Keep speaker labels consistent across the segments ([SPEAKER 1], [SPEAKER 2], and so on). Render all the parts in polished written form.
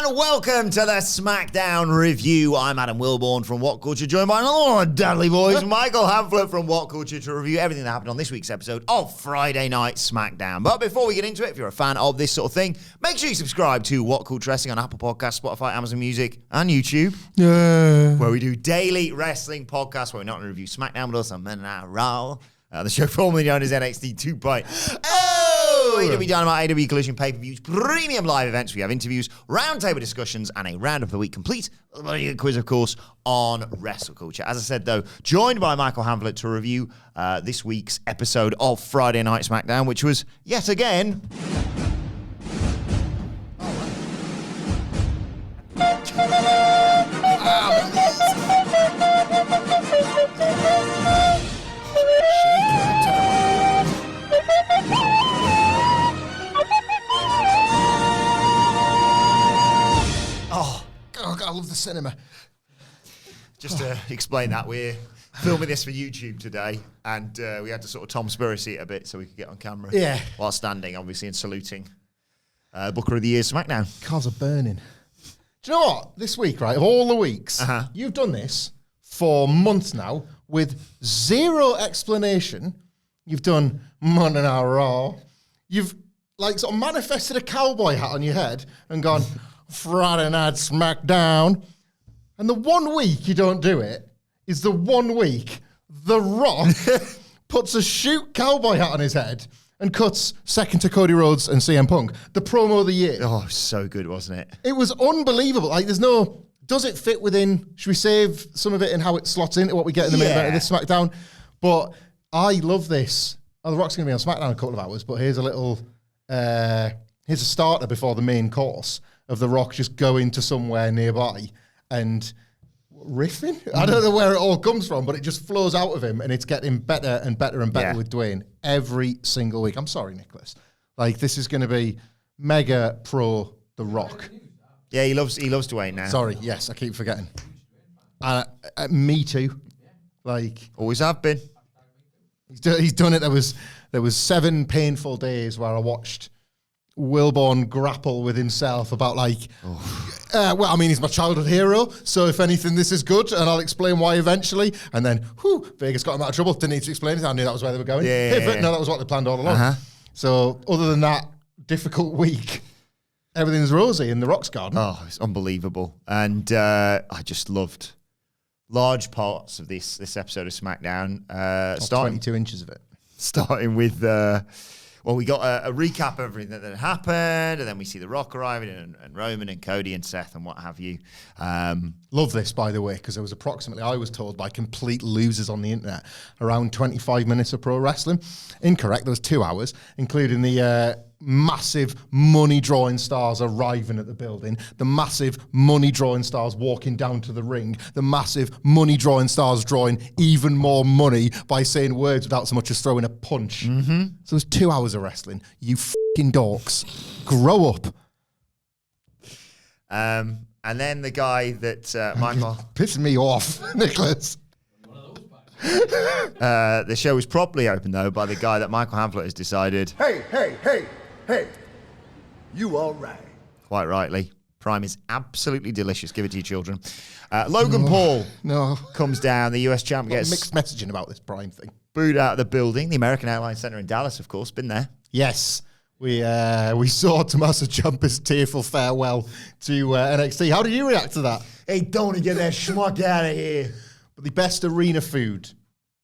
[SPEAKER 1] and welcome to the SmackDown review. I'm Adam Wilbourn from What Culture, joined by another deadly voice, Michael Hamflett from What Culture, to review everything that happened on this week's episode of Friday Night SmackDown. But before we get into it, if you're a fan of this sort of thing, make sure you subscribe to What Culture Wrestling on Apple Podcasts, Spotify, Amazon Music, and YouTube, where we do daily wrestling podcasts where we're not going to review SmackDown, but also Men and Raw, the show formerly known as NXT 2.0. AEW Dynamite, AEW Collision, pay-per-views, premium live events. We have interviews, roundtable discussions, and a round of the week complete with a quiz, of course, on wrestle culture. As I said, though, joined by Michael Hamflett to review this week's episode of Friday Night SmackDown, which was, yet again...
[SPEAKER 2] I love the cinema.
[SPEAKER 1] Just to explain that, we're filming this for YouTube today, and we had to sort of Tom Spiracy it a bit so we could get on camera.
[SPEAKER 2] Yeah.
[SPEAKER 1] While standing, obviously, and saluting Booker of the Year SmackDown.
[SPEAKER 2] Cars are burning. Do you know what? This week, right, of all the weeks, you've done this for months now with zero explanation. You've done Monday Night Raw. You've, like, sort of manifested a cowboy hat on your head and gone... Friday Night SmackDown. And the 1 week you don't do it is the 1 week The Rock puts a shoot cowboy hat on his head and cuts second to Cody Rhodes and CM Punk. The promo of the year.
[SPEAKER 1] Oh, so good, wasn't it?
[SPEAKER 2] It was unbelievable. Like, there's no... Does it fit within... Should we save some of it in how it slots into what we get in the main event of this SmackDown? But I love this. Oh, The Rock's going to be on SmackDown in a couple of hours, but here's a little... here's a starter before the main course of The Rock just going to somewhere nearby and riffing. I don't know where it all comes from, but it just flows out of him, and it's getting better and better and better with Dwayne every single week. I'm sorry, Nicholas. Like, this is going to be mega pro The Rock.
[SPEAKER 1] Yeah, he loves Dwayne now.
[SPEAKER 2] Sorry, yes, I keep forgetting. Me too. Like,
[SPEAKER 1] always have been.
[SPEAKER 2] He's done it. There was 7 painful days where I watched Wilbourn grapple with himself about he's my childhood hero, so if anything, this is good, and I'll explain why eventually. And then, Vegas got him out of trouble. Didn't need to explain it. I knew that was where they were going. No, that was what they planned all along. So other than that difficult week, everything's rosy in The Rock's garden.
[SPEAKER 1] Oh, it's unbelievable. And I just loved large parts of this episode of SmackDown.
[SPEAKER 2] 22 inches of it.
[SPEAKER 1] Starting with... we got a recap of everything that had happened, and then we see The Rock arriving, and Roman and Cody and Seth and what have you.
[SPEAKER 2] Love this, by the way, because there was approximately, I was told by complete losers on the internet, around 25 minutes of pro wrestling. Incorrect, there was 2 hours, including the massive money-drawing stars arriving at the building, the massive money-drawing stars walking down to the ring, the massive money-drawing stars drawing even more money by saying words without so much as throwing a punch. So there's 2 hours of wrestling. You fucking dorks. Grow up.
[SPEAKER 1] And then the guy that Michael...
[SPEAKER 2] Pissing me off, Nicholas.
[SPEAKER 1] The show was properly opened, though, by the guy that Michael Hamflett has decided...
[SPEAKER 3] Hey, you all right?
[SPEAKER 1] Quite rightly. Prime is absolutely delicious. Give it to your children. Logan Paul comes down. The US champ gets...
[SPEAKER 2] Mixed messaging about this Prime thing.
[SPEAKER 1] Booed out of the building. The American Airlines Center in Dallas, of course. Been there.
[SPEAKER 2] Yes. We saw Tommaso Ciampa's tearful farewell to NXT. How did you react to that?
[SPEAKER 3] Hey, don't get that schmuck out of here.
[SPEAKER 2] But the best arena food,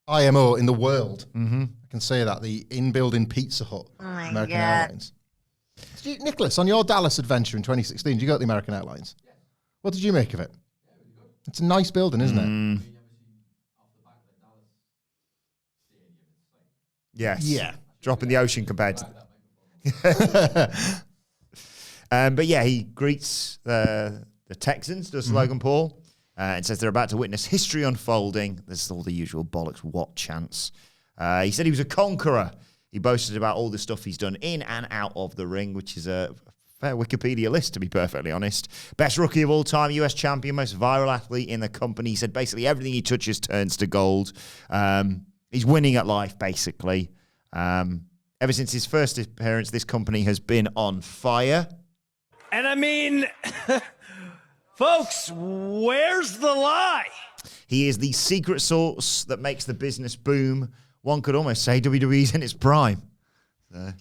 [SPEAKER 2] IMO, in the world. I can say that. The in-building Pizza Hut, American Airlines. Nicholas, on your Dallas adventure in 2016, did you go to the American Airlines? Yes. What did you make of it? Yeah, really good. It's a nice building, isn't it?
[SPEAKER 1] Yes.
[SPEAKER 2] Yeah.
[SPEAKER 1] Drop in the ocean compared to... but yeah, he greets the Texans, does Logan Paul, and says they're about to witness history unfolding. There's all the usual bollocks what chance. He said he was a conqueror. He boasted about all the stuff he's done in and out of the ring, which is a fair Wikipedia list, to be perfectly honest. Best rookie of all time, US champion, most viral athlete in the company. He said basically everything he touches turns to gold. He's winning at life, basically. Ever since his first appearance, this company has been on fire.
[SPEAKER 4] And I mean, folks, where's the lie?
[SPEAKER 1] He is the secret sauce that makes the business boom. One could almost say WWE's in its prime.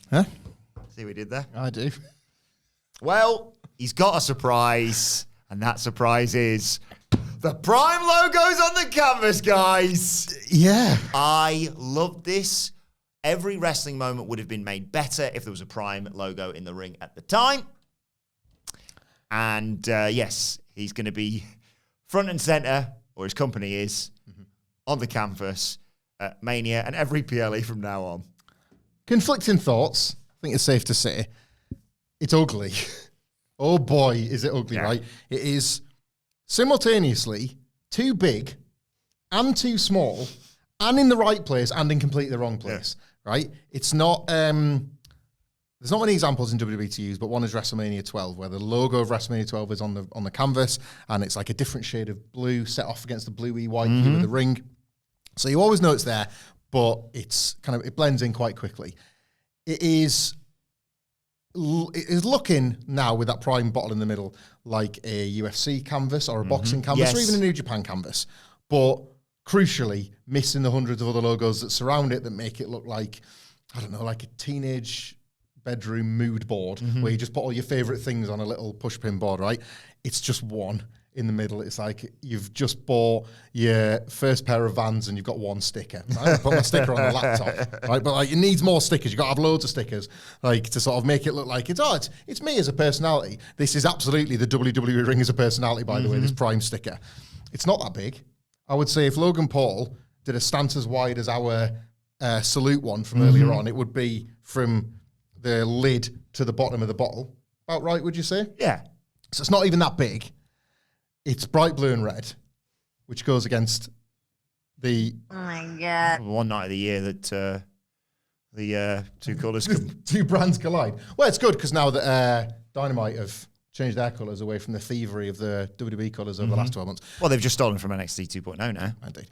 [SPEAKER 2] Huh?
[SPEAKER 1] See what we did there?
[SPEAKER 2] I do.
[SPEAKER 1] Well, he's got a surprise, and that surprise is the Prime logo's on the canvas, guys.
[SPEAKER 2] Yeah.
[SPEAKER 1] I love this. Every wrestling moment would have been made better if there was a Prime logo in the ring at the time. And yes, he's going to be front and center, or his company is, on the canvas at Mania and every PLE from now on.
[SPEAKER 2] Conflicting thoughts. I think it's safe to say it's ugly. Oh boy, is it ugly, right? It is simultaneously too big and too small and in the right place and in completely the wrong place, right? It's not... There's not many examples in WWE to use, but one is WrestleMania 12, where the logo of WrestleMania 12 is on the canvas, and it's like a different shade of blue set off against the bluey white hue of the ring. So you always know it's there, but it blends in quite quickly. It is looking now with that Prime bottle in the middle like a UFC canvas or a boxing canvas or even a New Japan canvas, but crucially missing the hundreds of other logos that surround it that make it look like, I don't know, like a teenage bedroom mood board where you just put all your favorite things on a little pushpin board, right? It's just one in the middle. It's like you've just bought your first pair of Vans and you've got one sticker. I put my sticker on the laptop, right? But like it needs more stickers. You've got to have loads of stickers, like to sort of make it look like it's me as a personality. This is absolutely the WWE ring as a personality, by the way, this Prime sticker. It's not that big. I would say if Logan Paul did a stance as wide as our salute one from earlier on, it would be from the lid to the bottom of the bottle. About right, would you say?
[SPEAKER 1] Yeah.
[SPEAKER 2] So it's not even that big. It's bright blue and red, which goes against the...
[SPEAKER 5] Oh, my God.
[SPEAKER 1] One night of the year that the two colours come...
[SPEAKER 2] two brands collide. Well, it's good because now that Dynamite have changed their colours away from the thievery of the WWE colours over the last 12 months.
[SPEAKER 1] Well, they've just stolen from NXT 2.0 now.
[SPEAKER 2] Indeed.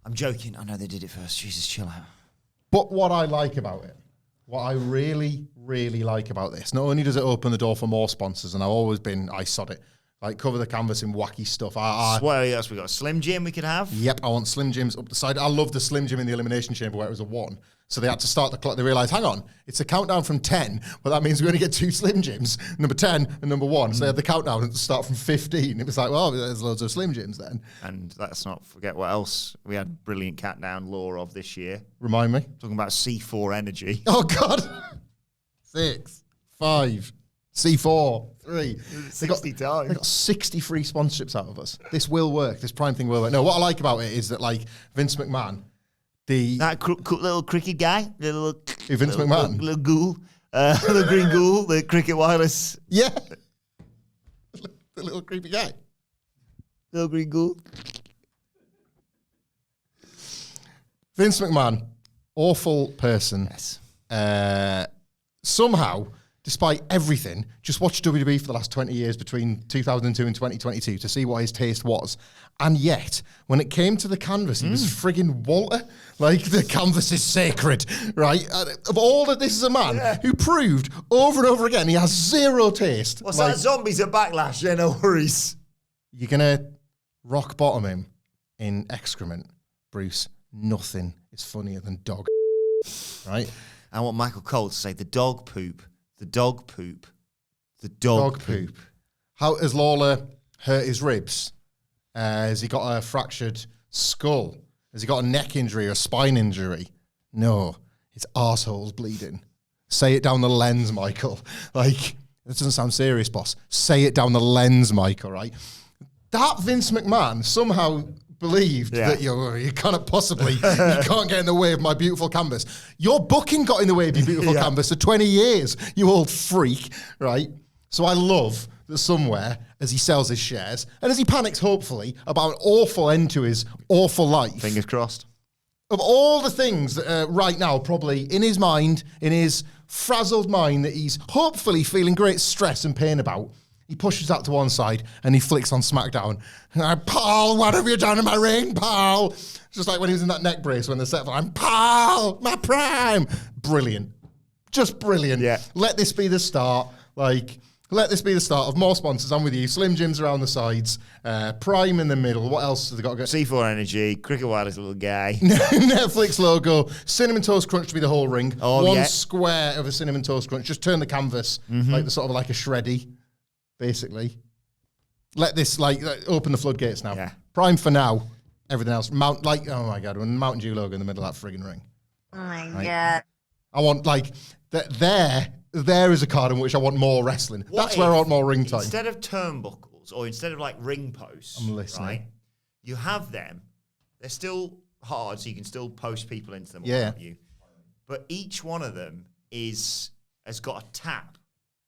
[SPEAKER 1] I'm joking. I know they did it first. Jesus, chill out.
[SPEAKER 2] But what I like about it, what I really, really like about this, not only does it open the door for more sponsors, and I've always been, I sod it, like cover the canvas in wacky stuff.
[SPEAKER 1] What else we got? A Slim Jim we could have?
[SPEAKER 2] Yep, I want Slim Jims up the side. I love the Slim Jim in the Elimination Chamber where it was a 1. So they had to start the clock. They realised, hang on, it's a countdown from 10, but that means we only get 2 Slim Jims, number 10 and number 1. So they had the countdown to start from 15. It was like, well, there's loads of Slim Jims then.
[SPEAKER 1] And let's not forget what else we had brilliant cat down lore of this year.
[SPEAKER 2] Remind me.
[SPEAKER 1] Talking about C4 Energy.
[SPEAKER 2] Oh, God. 6, 5, C4, 3.
[SPEAKER 1] 60 times.
[SPEAKER 2] They got 60 free sponsorships out of us. This will work. This Prime thing will work. No, what I like about it is that, like, Vince McMahon,
[SPEAKER 1] that little cricket guy,
[SPEAKER 2] Vince McMahon?
[SPEAKER 1] Little ghoul, little green ghoul, the cricket wireless.
[SPEAKER 2] Yeah. The little creepy guy.
[SPEAKER 1] Little green ghoul.
[SPEAKER 2] Vince McMahon, awful person.
[SPEAKER 1] Yes.
[SPEAKER 2] Somehow, despite everything, just watch WWE for the last 20 years between 2002 and 2022 to see what his taste was. And yet, when it came to the canvas, he was friggin' Walter. Like, the canvas is sacred, right? Of all that, this is a man who proved over and over again he has zero taste.
[SPEAKER 1] What's that? Zombies at Backlash? Yeah, no worries.
[SPEAKER 2] You're going to rock bottom him in excrement, Bruce. Nothing is funnier than dog, right?
[SPEAKER 1] I want Michael Cole to say the dog poop, the dog poop, the dog poop.
[SPEAKER 2] How has Lawler hurt his ribs? Has he got a fractured skull? Has he got a neck injury or a spine injury? No, his arsehole's bleeding. Say it down the lens, Michael. Like, that doesn't sound serious, boss. Say it down the lens, Michael, right? That Vince McMahon somehow believed that you cannot possibly, you can't get in the way of my beautiful canvas. Your booking got in the way of your beautiful canvas for 20 years, you old freak, right? So I love that somewhere, as he sells his shares, and as he panics, hopefully, about an awful end to his awful life.
[SPEAKER 1] Fingers crossed.
[SPEAKER 2] Of all the things that right now, probably in his mind, in his frazzled mind, that he's hopefully feeling great stress and pain about, he pushes that to one side and he flicks on SmackDown. Paul, what have you done in my ring, Paul? Just like when he was in that neck brace when the set line, Paul, my prime. Brilliant. Just brilliant.
[SPEAKER 1] Yeah.
[SPEAKER 2] Let this be the start. Like, Let this be the start of more sponsors. I'm with you. Slim Jims around the sides, Prime in the middle. What else have they got to go?
[SPEAKER 1] C4 Energy, Cricket Wireless little guy.
[SPEAKER 2] Netflix logo, Cinnamon Toast Crunch to be the whole ring.
[SPEAKER 1] Oh,
[SPEAKER 2] One
[SPEAKER 1] yeah.
[SPEAKER 2] square of a Cinnamon Toast Crunch. Just turn the canvas like the sort of like a shreddy, basically. Let this open the floodgates now.
[SPEAKER 1] Yeah.
[SPEAKER 2] Prime for now. Everything else, oh my God, when Mountain Dew logo in the middle of that friggin' ring.
[SPEAKER 5] Oh my God.
[SPEAKER 2] I want there is a card in which I want more wrestling. That's where I want more ring time.
[SPEAKER 1] Instead of turnbuckles or instead of like ring posts,
[SPEAKER 2] I'm listening.
[SPEAKER 1] right? You have them. They're still hard, so you can still post people into them.
[SPEAKER 2] Yeah.
[SPEAKER 1] You. But each one of them has got a tap,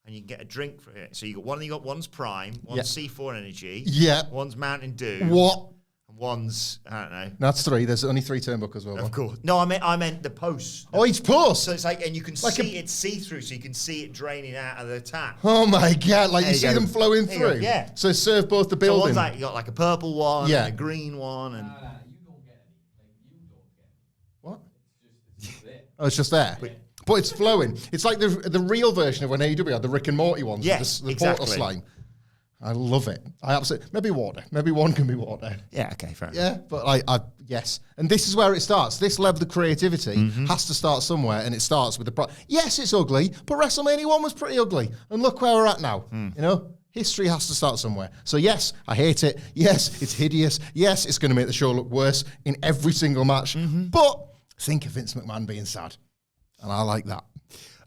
[SPEAKER 1] and you can get a drink for it. So you got one's Prime, one's C4 Energy, one's Mountain Dew.
[SPEAKER 2] What?
[SPEAKER 1] One's, I don't know.
[SPEAKER 2] That's 3. There's only 3 turnbuckles. Well,
[SPEAKER 1] Of course. No, I meant the post.
[SPEAKER 2] Oh, each post.
[SPEAKER 1] So it's like, and you can see it's see-through, so you can see it draining out of the tap.
[SPEAKER 2] Oh my God! Like
[SPEAKER 1] There
[SPEAKER 2] you
[SPEAKER 1] you
[SPEAKER 2] see
[SPEAKER 1] go.
[SPEAKER 2] them flowing
[SPEAKER 1] There you go,
[SPEAKER 2] through.
[SPEAKER 1] yeah.
[SPEAKER 2] So serve both the
[SPEAKER 1] So
[SPEAKER 2] building.
[SPEAKER 1] one's like, you got like a purple one,
[SPEAKER 2] Yeah.
[SPEAKER 1] and a green one, and
[SPEAKER 2] What? Oh, it's just there. But it's flowing. It's like the real version of when AEW had the Rick and Morty ones.
[SPEAKER 1] Yes,
[SPEAKER 2] the
[SPEAKER 1] exactly.
[SPEAKER 2] portal slime. I love it. I absolutely maybe water. Maybe one can be water.
[SPEAKER 1] yeah, okay, fair enough.
[SPEAKER 2] Yeah, but I yes, and this is where it starts. This level of creativity has to start somewhere, and it starts with the yes, it's ugly, but WrestleMania 1 was pretty ugly, and look where we're at now. You know, history has to start somewhere. So yes, I hate it. Yes, it's hideous. Yes, it's going to make the show look worse in every single match. But think of Vince McMahon being sad, and I like that.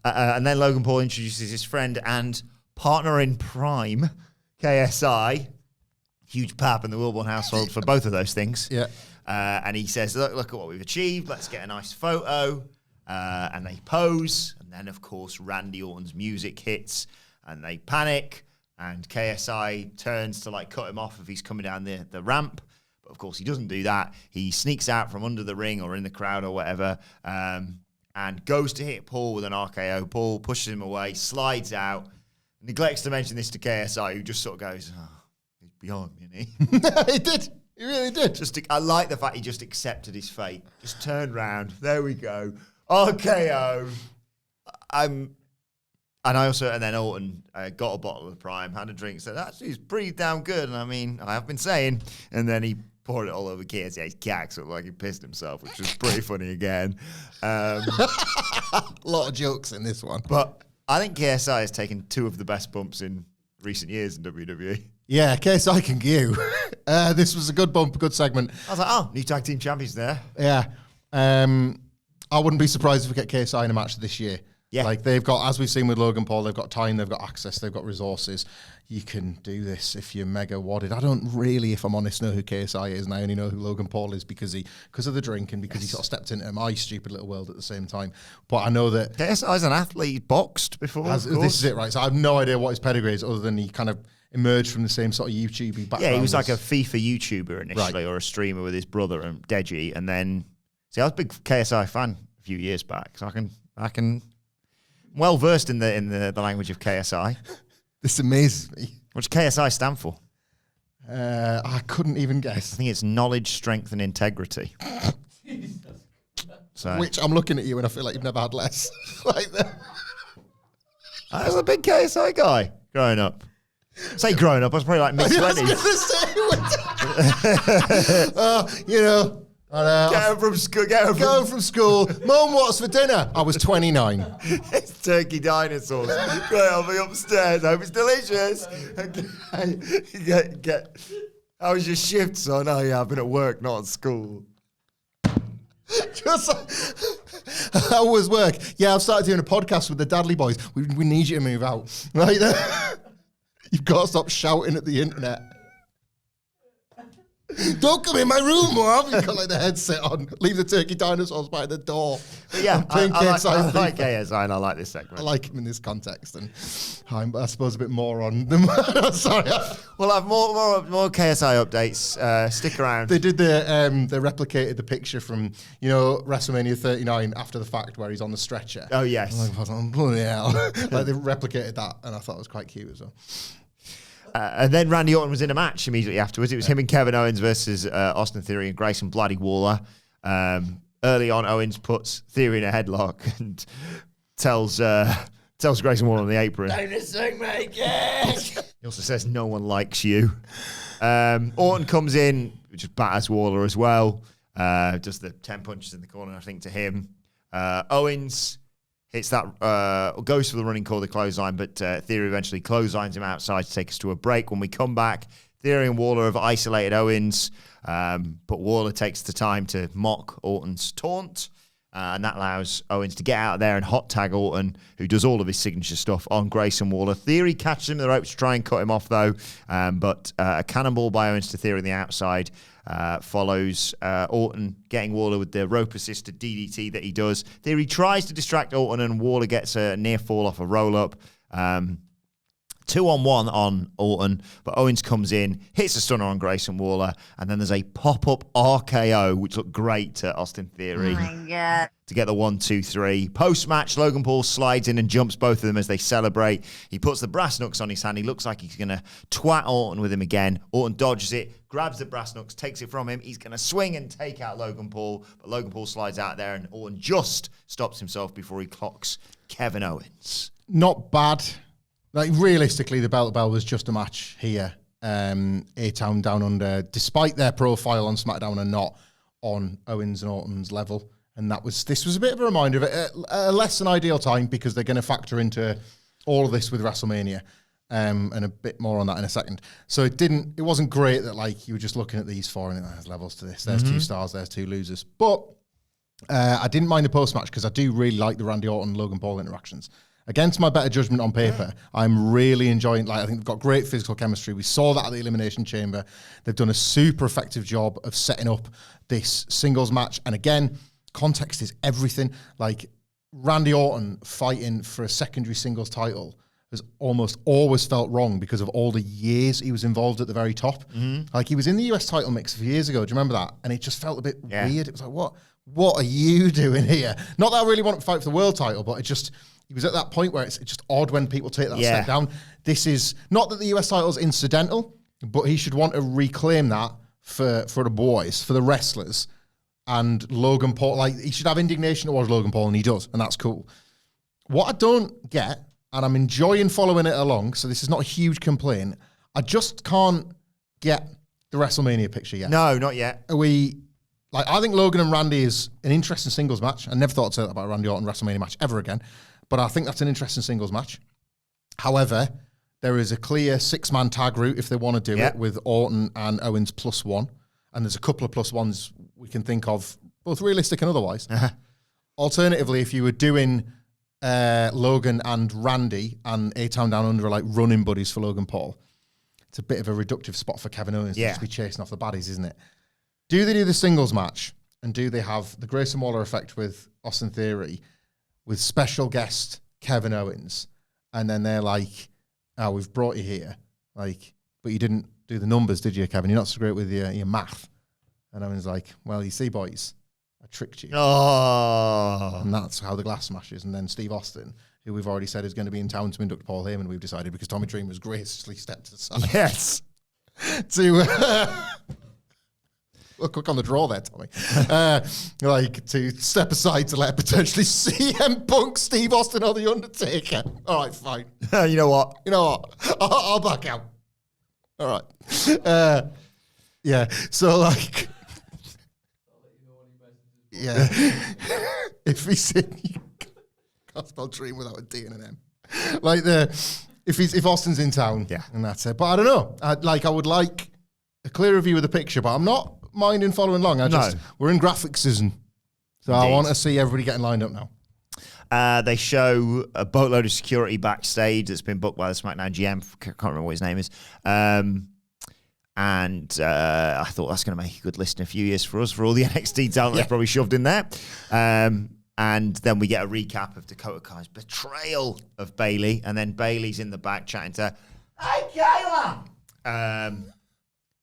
[SPEAKER 1] And then Logan Paul introduces his friend and partner in Prime, KSI. Huge pap in the Wilbourn household for both of those things.
[SPEAKER 2] Yeah.
[SPEAKER 1] And he says, look at what we've achieved. Let's get a nice photo. And they pose. And then, of course, Randy Orton's music hits. And they panic. And KSI turns to, cut him off if he's coming down the ramp. But, of course, he doesn't do that. He sneaks out from under the ring or in the crowd or whatever. And goes to hit Paul with an RKO. Paul pushes him away, slides out. Neglects to mention this to KSI, who just sort of goes, he's beyond me, isn't he?
[SPEAKER 2] He did. He really did.
[SPEAKER 1] I like the fact he just accepted his fate. Just turned round. There we go. RKO. And then Orton got a bottle of Prime, had a drink, said, actually, it's pretty damn good. And I mean, I have been saying. And then he poured it all over KSI's cack, so it looked like he pissed himself, which was pretty funny again.
[SPEAKER 2] A lot of jokes in this one.
[SPEAKER 1] But I think KSI has taken 2 of the best bumps in recent years in WWE.
[SPEAKER 2] Yeah, KSI can you. This was a good bump, a good segment.
[SPEAKER 1] I was like, new tag team champions there.
[SPEAKER 2] Yeah. I wouldn't be surprised if we get KSI in a match this year.
[SPEAKER 1] Yeah.
[SPEAKER 2] Like they've got, as we've seen with Logan Paul, they've got time, they've got access, they've got resources. You can do this if you're mega wadded. I don't really, if I'm honest, know who KSI is, and I only know who Logan Paul is because of the drink and because he sort of stepped into my stupid little world at the same time. But I know that
[SPEAKER 1] KSI's an athlete, boxed before.
[SPEAKER 2] this is it, right? So I have no idea what his pedigree is, other than he kind of emerged from the same sort of YouTube background.
[SPEAKER 1] Yeah, he was like a FIFA YouTuber initially, or a streamer with his brother and Deji, and then I was a big KSI fan a few years back, so I can well versed in the language of KSI.
[SPEAKER 2] This amazes me.
[SPEAKER 1] What does KSI stand for?
[SPEAKER 2] I couldn't even guess.
[SPEAKER 1] I think it's knowledge, strength, and integrity. So
[SPEAKER 2] Which I'm looking at you and I feel like you've never had less. Like that.
[SPEAKER 1] I was a big KSI guy growing up. Say growing up, I was probably like mid
[SPEAKER 2] I was
[SPEAKER 1] twenties.
[SPEAKER 2] gonna say, you know.
[SPEAKER 1] Get home from school. Get home
[SPEAKER 2] Going from school. Mum, what's for dinner? I was 29.
[SPEAKER 1] It's turkey dinosaurs. Great, I'll be upstairs. I hope it's delicious. How was your shift, son? Oh, yeah, I've been at work, not at school.
[SPEAKER 2] Just how was work? Yeah, I've started doing a podcast with the Dudley boys. We need you to move out. Right there. You've got to stop shouting at the internet. Don't come in my room, Mom. You've got like the headset on. Leave the turkey dinosaurs by the door.
[SPEAKER 1] But yeah, I like
[SPEAKER 2] FIFA.
[SPEAKER 1] KSI and I like this segment.
[SPEAKER 2] I like him in this context, and I'm, I suppose, a bit more on them. Sorry.
[SPEAKER 1] We'll have more KSI updates. Stick around.
[SPEAKER 2] They did they replicated the picture from, WrestleMania 39 after the fact where he's on the stretcher.
[SPEAKER 1] Oh, yes.
[SPEAKER 2] Like, bloody hell. Like they replicated that, and I thought it was quite cute as well.
[SPEAKER 1] And then Randy Orton was in a match immediately afterwards. It was him and Kevin Owens versus Austin Theory and Grayson Bloody Waller. Early on, Owens puts Theory in a headlock and tells Tells Grayson Waller on the apron.
[SPEAKER 3] Time to suck my dick.
[SPEAKER 1] He also says, no one likes you. Orton comes in, just batters Waller as well. Does the 10 punches in the corner, I think, to him. Owens hits that, goes for the running call, the clothesline, but Theory eventually clotheslines him outside to take us to a break. When we come back, Theory and Waller have isolated Owens, but Waller takes the time to mock Orton's taunt. And that allows Owens to get out there and hot tag Orton, who does all of his signature stuff on Grayson Waller. Theory catches him in the ropes to try and cut him off, though. But a cannonball by Owens to Theory on the outside follows Orton getting Waller with the rope-assisted DDT that he does. Theory tries to distract Orton, and Waller gets a near fall off a roll-up. 2-on-1 on Orton, but Owens comes in, hits a stunner on Grayson Waller, and then there's a pop-up RKO, which looked great to Austin Theory.
[SPEAKER 5] Oh my God.
[SPEAKER 1] To get the 1-2-3. Post-match, Logan Paul slides in and jumps both of them as they celebrate. He puts the brass knucks on his hand. He looks like he's going to twat Orton with him again. Orton dodges it, grabs the brass knucks, takes it from him. He's going to swing and take out Logan Paul, but Logan Paul slides out there, and Orton just stops himself before he clocks Kevin Owens.
[SPEAKER 2] Not bad. Like, realistically, the bell to bell was just a match here. A-Town Down Under, despite their profile on SmackDown, are not on Owens and Orton's level. And this was a bit of a reminder of it, a less than ideal time, because they're going to factor into all of this with WrestleMania, and a bit more on that in a second. So it wasn't great that, like, you were just looking at these four and there's levels to this. There's 2 stars, there's 2 losers. But I didn't mind the post-match because I do really like the Randy Orton-Logan Paul interactions. Against my better judgment on paper, I'm really enjoying, I think they've got great physical chemistry. We saw that at the Elimination Chamber. They've done a super effective job of setting up this singles match. And again, context is everything. Like, Randy Orton fighting for a secondary singles title has almost always felt wrong because of all the years he was involved at the very top. Like, he was in the US title mix a few years ago. Do you remember that? And it just felt a bit weird. It was like, what are you doing here? Not that I really want to fight for the world title, but he was at that point where it's just odd when people take that step down. This is not that the US title's incidental, but he should want to reclaim that for the boys, for the wrestlers. And Logan Paul, like, he should have indignation towards Logan Paul, and he does, and that's cool. What I don't get, and I'm enjoying following it along, so this is not a huge complaint, I just can't get the WrestleMania picture yet.
[SPEAKER 1] No, not yet.
[SPEAKER 2] I think Logan and Randy is an interesting singles match. I never thought I'd say that about a Randy Orton WrestleMania match ever again. But I think that's an interesting singles match. However, there is a clear 6-man tag route if they want to do it with Orton and Owens +1. And there's a couple of +1s we can think of, both realistic and otherwise. Alternatively, if you were doing Logan and Randy and A-Town Down Under are like running buddies for Logan Paul, it's a bit of a reductive spot for Kevin Owens to just be chasing off the baddies, isn't it? Do they do the singles match? And do they have the Grayson Waller effect with Austin Theory, with special guest Kevin Owens, and then they're like, "Oh, we've brought you here, like, but you didn't do the numbers, did you, Kevin? You're not so great with your math." And Owens like, "Well, you see, boys, I tricked you."
[SPEAKER 1] Oh.
[SPEAKER 2] And that's how the glass smashes. And then Steve Austin, who we've already said is going to be in town to induct Paul Heyman, we've decided, because Tommy Dreamer's graciously stepped to the side.
[SPEAKER 1] Yes.
[SPEAKER 2] Well, quick on the draw there, Tommy. To step aside to let potentially CM Punk, Steve Austin, or The Undertaker. All right, fine.
[SPEAKER 1] You know what?
[SPEAKER 2] I'll back out. All right. So, like... Yeah. If he's in... Can't spell dream without a D and an M. If Austin's in town, and that's it. But I don't know. I would like a clearer view of the picture, but I'm not minding following along. We're in graphic season, so Indeed. I want to see everybody getting lined up now.
[SPEAKER 1] They show a boatload of security backstage that's been booked by the SmackDown GM. Can't remember what his name is. And I thought that's going to make a good list in a few years for us, for all the NXT talent they've probably shoved in there. And then we get a recap of Dakota Kai's betrayal of Bayley, and then Bayley's in the back chatting to her, "Hey, Kayla!"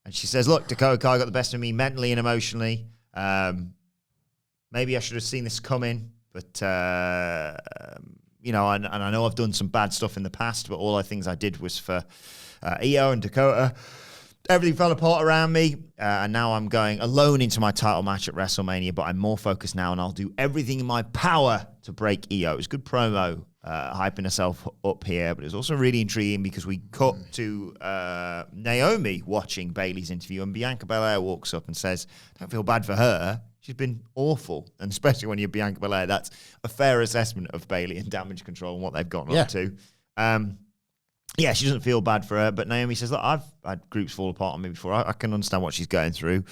[SPEAKER 1] And she says, "Look, Dakota Kai got the best of me mentally and emotionally. Maybe I should have seen this coming, but, and I know I've done some bad stuff in the past, but all the things I did was for Io and Dakota. Everything fell apart around me, and now I'm going alone into my title match at WrestleMania, but I'm more focused now, and I'll do everything in my power to break Io." It was good promo hyping herself up here, but it's also really intriguing because we cut to Naomi watching Bayley's interview, and Bianca Belair walks up and says, "Don't feel bad for her. She's been awful." And especially when you're Bianca Belair, that's a fair assessment of Bayley and Damage Control and what they've gotten up to. She doesn't feel bad for her, but Naomi says, "Look, I've had groups fall apart on me before. I can understand what she's going through."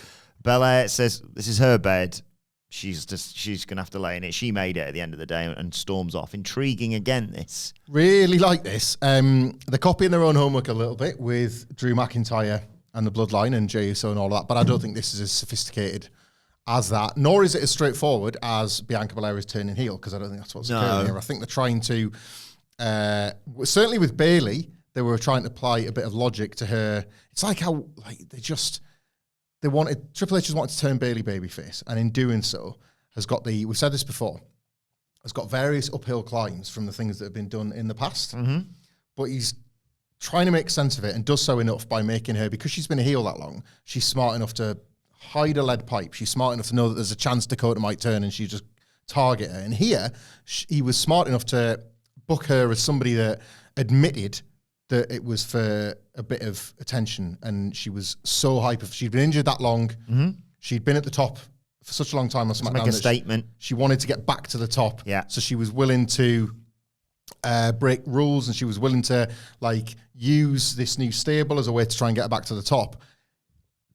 [SPEAKER 1] Belair says, "This is her bed. She's going to have to lay in it. She made it at the end of the day," and storms off. Intriguing again, this.
[SPEAKER 2] Really like this. They're copying their own homework a little bit with Drew McIntyre and the Bloodline and Jey Uso and all that, but I don't think this is as sophisticated as that, nor is it as straightforward as Bianca Belair is turning heel, because I don't think that's what's occurring here. I think they're trying to, certainly with Bayley, they were trying to apply a bit of logic to her. It's like how Triple H just wanted to turn Bayley babyface, and in doing so, we've said this before, has got various uphill climbs from the things that have been done in the past. But he's trying to make sense of it, and does so enough by making her, because she's been a heel that long, she's smart enough to hide a lead pipe. She's smart enough to know that there's a chance Dakota might turn, and she just target her. And here, he was smart enough to book her as somebody that admitted that it was for a bit of attention, and she was so hyper. She'd been injured that long. She'd been at the top for such a long time on SmackDown.
[SPEAKER 1] Make a statement.
[SPEAKER 2] She wanted to get back to the top.
[SPEAKER 1] Yeah.
[SPEAKER 2] So she was willing to break rules, and she was willing to use this new stable as a way to try and get her back to the top.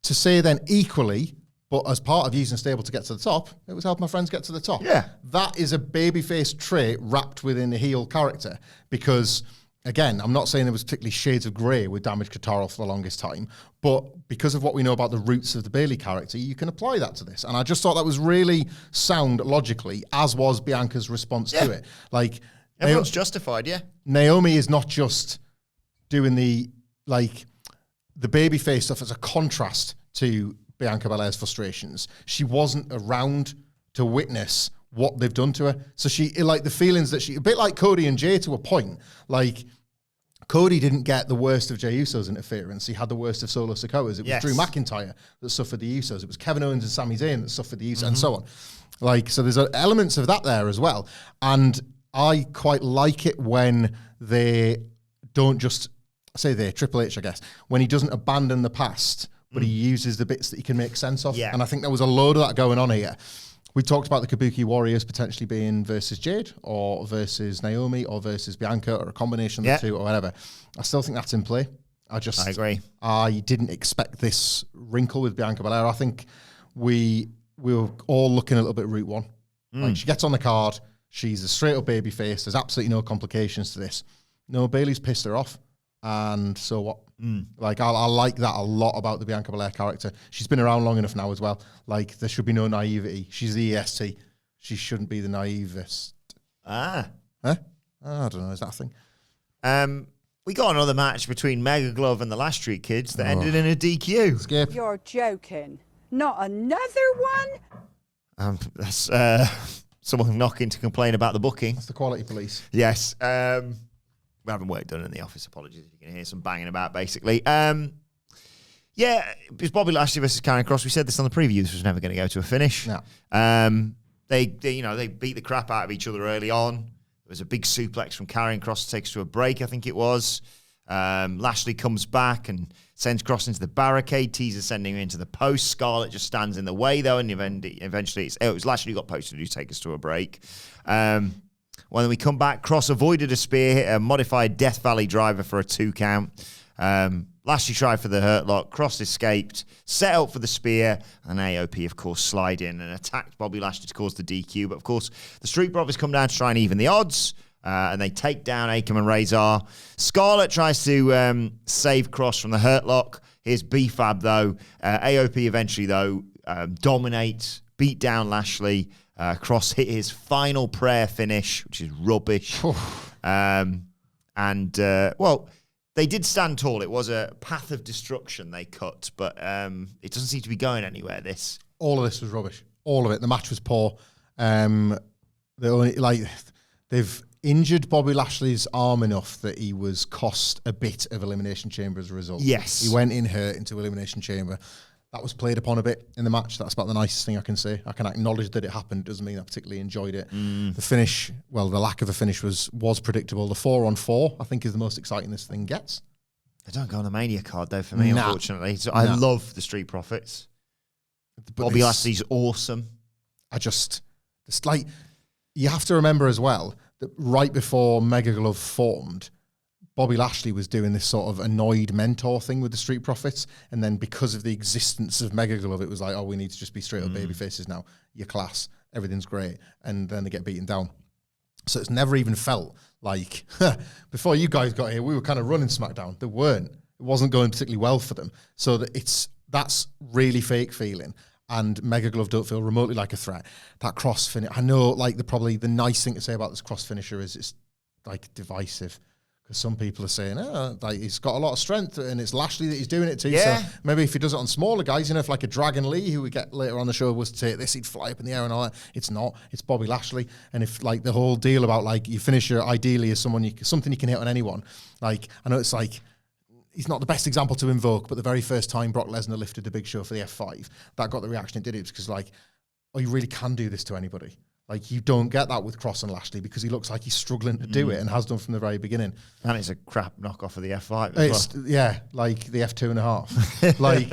[SPEAKER 2] To say then equally, but as part of using a stable to get to the top, it was helping my friends get to the top.
[SPEAKER 1] Yeah.
[SPEAKER 2] That is a babyface trait wrapped within a heel character, because again, I'm not saying there was particularly shades of grey with Damage Control for the longest time, but because of what we know about the roots of the Bayley character, you can apply that to this. And I just thought that was really sound logically, as was Bianca's response to it.
[SPEAKER 1] Everyone's justified,
[SPEAKER 2] Naomi is not just doing the babyface stuff as a contrast to Bianca Belair's frustrations. She wasn't around to witness what they've done to her. So she, the feelings that a bit like Cody and Jey to a point, Cody didn't get the worst of Jey Uso's interference. He had the worst of Solo Sikoa's. It was Drew McIntyre that suffered the Usos. It was Kevin Owens and Sami Zayn that suffered the Usos, and so on. So there's elements of that there as well. And I quite like it when they don't just say Triple H, I guess, when he doesn't abandon the past, but he uses the bits that he can make sense of.
[SPEAKER 1] Yeah.
[SPEAKER 2] And I think there was a load of that going on here. We talked about the Kabuki Warriors potentially being versus Jade, or versus Naomi, or versus Bianca, or a combination of the two, or whatever. I still think that's in play. I agree. I didn't expect this wrinkle with Bianca Belair. I think we were all looking a little bit Route 1. She gets on the card. She's a straight up baby face. There's absolutely no complications to this. No, Bayley's pissed her off. And so what? I like that a lot about the Bianca Belair character. She's been around long enough now as well. There should be no naivety. She's the EST. She shouldn't be the naivest.
[SPEAKER 1] Huh?
[SPEAKER 2] I don't know. Is that a thing?
[SPEAKER 1] We got another match between Mega Glove and the Last Street Kids that ended in a DQ.
[SPEAKER 2] Skip.
[SPEAKER 5] You're joking. Not another one?
[SPEAKER 1] That's someone knocking to complain about the booking.
[SPEAKER 2] That's the quality police.
[SPEAKER 1] Yes. We haven't work done in the office. Apologies if you can hear some banging about, basically. It was Bobby Lashley versus Karrion Kross. We said this on the preview. This was never going to go to a finish.
[SPEAKER 2] No.
[SPEAKER 1] They beat the crap out of each other early on. There was a big suplex from Karrion Kross to take us to a break, I think it was. Lashley comes back and sends Kross into the barricade, teaser sending him into the post. Scarlett just stands in the way, though, and eventually it was Lashley who got posted to take us to a break. When we come back, Kross avoided a spear, hit a modified Death Valley driver for a 2 count. Lashley tried for the hurt lock. Kross escaped, set up for the spear, and AOP, of course, slide in and attacked Bobby Lashley to cause the DQ. But, of course, the Street Brothers come down to try and even the odds, and they take down Akam and Razor. Scarlett tries to save Kross from the hurt lock. Here's B-Fab, though. AOP eventually, though, dominate, beat down Lashley. Kross hit his final prayer finish, which is rubbish. They did stand tall. It was a path of destruction they cut, but it doesn't seem to be going anywhere, this.
[SPEAKER 2] All of this was rubbish. All of it. The match was poor. They've injured Bobby Lashley's arm enough that he was cost a bit of Elimination Chamber as a result.
[SPEAKER 1] Yes.
[SPEAKER 2] He went in hurt into Elimination Chamber. that was played upon a bit in the match. That's about the nicest thing I can say. I can acknowledge that it happened. Doesn't mean I particularly enjoyed it. The finish, well, the lack of a finish was predictable. The 4-on-4, I think, is the most exciting this thing gets.
[SPEAKER 1] They don't go on the Mania card, though, for me, unfortunately. So I love the Street Profits. Bobby Lashley's awesome. It's like, you have to remember as well that right before Mega Glove formed, Bobby Lashley was doing this sort of annoyed mentor thing with the Street Profits, and then because of the existence of Mega Glove, it was like, oh, we need to just be straight up baby faces now. You're class, everything's great, and then they get beaten down. So it's never even felt like, before you guys got here, we were kind of running SmackDown. They weren't. It wasn't going particularly well for them. So that's really fake feeling. And Mega Glove don't feel remotely like a threat. That Kross finish, I know, like, probably the nice thing to say about this Kross finisher is it's like divisive. Because some people are saying, like, he's got a lot of strength and it's Lashley that he's doing it to. Yeah.
[SPEAKER 2] So maybe if he does it on smaller guys, if like a Dragon Lee, who we get later on the show, was to take this, he'd fly up in the air and all that. It's not. It's Bobby Lashley. And if, like, the whole deal about, like, your finisher ideally is something you can hit on anyone. Like, I know it's like, he's not the best example to invoke, but the very first time Brock Lesnar lifted the Big Show for the F5, that got the reaction it did. It was because, like, oh, you really can do this to anybody. Like, you don't get that with Kross and Lashley because he looks like he's struggling to do it and has done from the very beginning.
[SPEAKER 1] And it's a crap knockoff of the F5.
[SPEAKER 2] Yeah, like the F2.5. Like,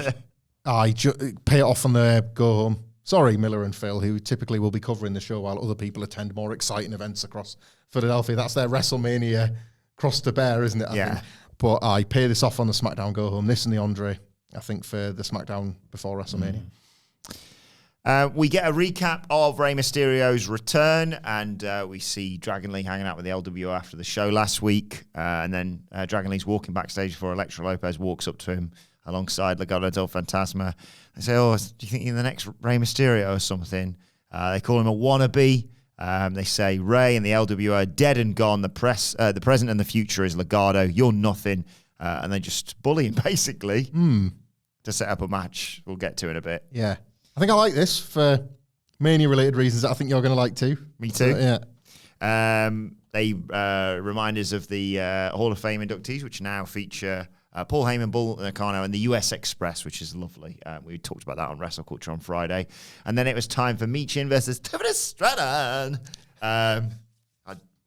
[SPEAKER 2] pay it off on the go home. Sorry, Miller and Phil, who typically will be covering the show while other people attend more exciting events across Philadelphia. That's their WrestleMania cross to bear, isn't it? I think. But I pay this off on the SmackDown go home. This and the Andre, I think, for the SmackDown before WrestleMania.
[SPEAKER 1] We get a recap of Rey Mysterio's return, and we see Dragon Lee hanging out with the LWO after the show last week. And then Dragon Lee's walking backstage before Elektra Lopez walks up to him alongside Legado del Fantasma. They say, oh, do you think you're the next Rey Mysterio or something? They call him a wannabe. They say, Rey and the LWO are dead and gone. The present and the future is Legado. You're nothing. And they just bully him, basically, to set up a match we'll get to in a bit.
[SPEAKER 2] Yeah. I think I like this for Mania-related reasons that I think you're going to like too.
[SPEAKER 1] Me too.
[SPEAKER 2] Yeah.
[SPEAKER 1] They remind us of the Hall of Fame inductees, which now feature Paul Heyman, Bull Nakano, and the US Express, which is lovely. We talked about that on Wrestle Culture on Friday. And then it was time for Michin versus Tiffany Stratton.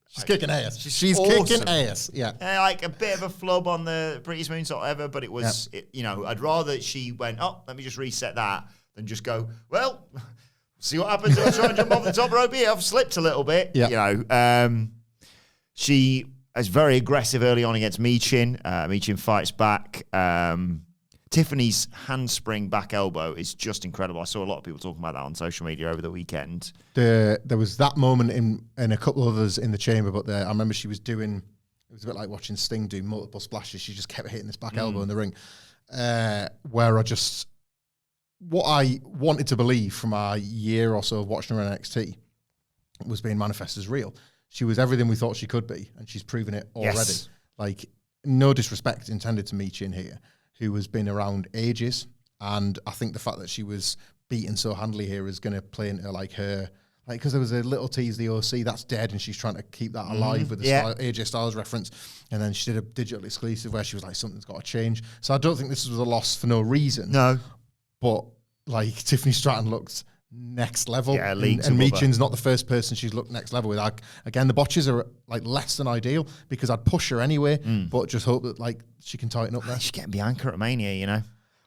[SPEAKER 2] She's kicking ass.
[SPEAKER 1] She's awesome.
[SPEAKER 2] Kicking ass. Yeah.
[SPEAKER 1] Like a bit of a flub on the British Moonsault ever, but it was, I'd rather she went, let me just reset that, than just go, well, see what happens if I try and jump off the top rope here. I've slipped a little bit.
[SPEAKER 2] Yeah.
[SPEAKER 1] She is very aggressive early on against Michin. Michin fights back. Tiffany's handspring back elbow is just incredible. I saw a lot of people talking about that on social media over the weekend.
[SPEAKER 2] There was that moment in a couple of others in the chamber, but I remember she was doing, it was a bit like watching Sting do multiple splashes. She just kept hitting this back elbow in the ring, where what I wanted to believe from a year or so of watching her on NXT was being manifest as real. She was everything we thought she could be, and she's proven it already. Yes. Like, no disrespect intended to Michin here, who has been around ages, and I think the fact that she was beaten so handily here is going to play into like her, like, because there was a little tease, the OC, that's dead, and she's trying to keep that alive with the AJ Styles reference, and then she did a digital exclusive where she was like, something's got to change. So I don't think this was a loss for no reason.
[SPEAKER 1] No.
[SPEAKER 2] But, like, Tiffany Stratton looked next level.
[SPEAKER 1] Yeah,
[SPEAKER 2] and Michin's not the first person she's looked next level with. Again, the botches are, like, less than ideal because I'd push her anyway, but just hope that, like, she can tighten up there.
[SPEAKER 1] She's getting Bianca at Mania,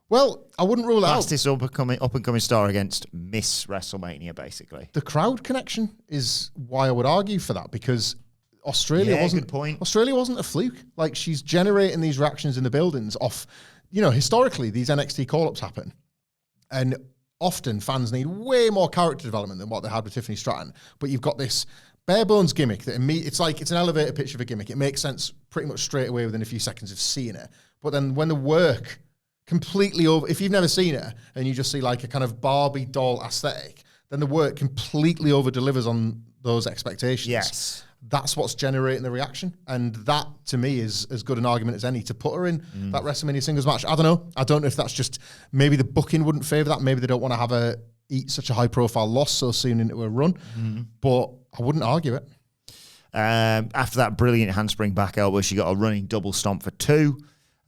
[SPEAKER 2] Well, I wouldn't rule it out.
[SPEAKER 1] Fastest up-and-coming star against Miss WrestleMania, basically.
[SPEAKER 2] The crowd connection is why I would argue for that, because Australia wasn't a fluke. Like, she's generating these reactions in the buildings off, historically, these NXT call-ups happen. And often fans need way more character development than what they had with Tiffany Stratton. But you've got this bare bones gimmick that it's an elevator pitch of a gimmick. It makes sense pretty much straight away within a few seconds of seeing it. But then when the work completely over, if you've never seen it and you just see like a kind of Barbie doll aesthetic, then the work completely over delivers on those expectations.
[SPEAKER 1] Yes.
[SPEAKER 2] That's what's generating the reaction. And that, to me, is as good an argument as any to put her in that WrestleMania singles match. I don't know. I don't know if that's just, maybe the booking wouldn't favour that. Maybe they don't want to have her eat such a high-profile loss so soon into a run. But I wouldn't argue it.
[SPEAKER 1] After that brilliant handspring back elbow, she got a running double stomp for 2.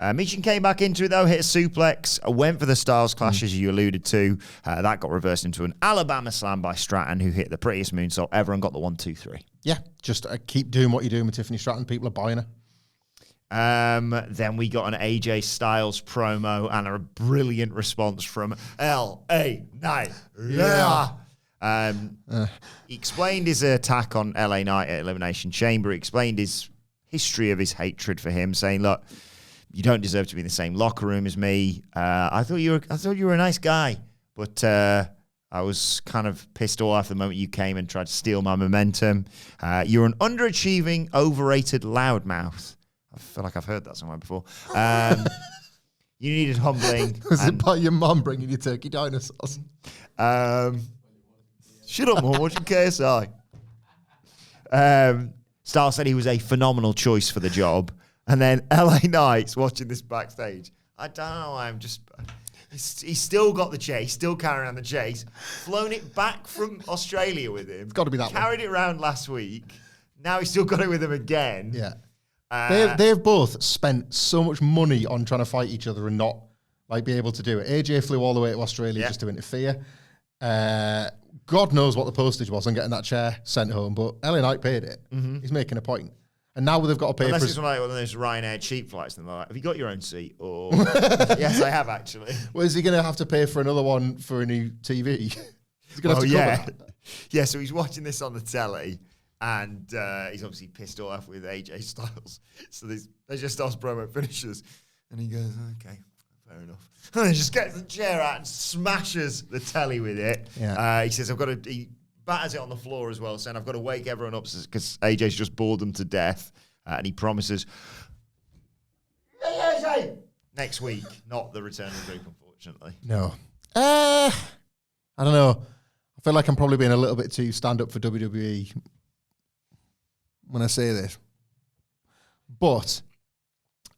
[SPEAKER 1] Michin came back into it, though, hit a suplex, went for the Styles Clash, as you alluded to. That got reversed into an Alabama Slam by Stratton, who hit the prettiest moonsault ever and got the 1-2-3.
[SPEAKER 2] Yeah, just keep doing what you're doing with Tiffany Stratton. People are buying her.
[SPEAKER 1] Then we got an AJ Styles promo and a brilliant response from LA Knight. Yeah. He explained his attack on LA Knight at Elimination Chamber. He explained his history of his hatred for him, saying, look, you don't deserve to be in the same locker room as me. I thought you were a nice guy, but I was kind of pissed off the moment you came and tried to steal my momentum. You're an underachieving, overrated loudmouth. I feel like I've heard that somewhere before. You needed humbling.
[SPEAKER 2] Was it by your mum bringing you turkey dinosaurs?
[SPEAKER 1] Shut up, Mum. Watching KSI. Styles said he was a phenomenal choice for the job. And then LA Knight's watching this backstage. I don't know. He's still got the chase, still carrying on the chase. Flown it back from Australia with him.
[SPEAKER 2] It's got to be that one.
[SPEAKER 1] Carried it around last week. Now he's still got it with him again.
[SPEAKER 2] Yeah. They've both spent so much money on trying to fight each other and not be able to do it. AJ flew all the way to Australia just to interfere. God knows what the postage was on getting that chair sent home, but LA Knight paid it. Mm-hmm. He's making a point. And now they've got to pay
[SPEAKER 1] Unless
[SPEAKER 2] for...
[SPEAKER 1] it's one of those Ryanair cheap flights, and they're like, have you got your own seat? Or yes, I have, actually.
[SPEAKER 2] Well, is he going to have to pay for another one for a new TV? He's going to have to cover that.
[SPEAKER 1] Yeah, so he's watching this on the telly, and he's obviously pissed off with AJ Styles. So AJ Styles promo finishes, and he goes, okay, fair enough. And he just gets the chair out and smashes the telly with it. Yeah. He says, he batters it on the floor as well, saying, I've got to wake everyone up because AJ's just bored them to death. And he promises, next week, not the return of the group, unfortunately.
[SPEAKER 2] No. I don't know. I feel like I'm probably being a little bit too stand-up for WWE when I say this. But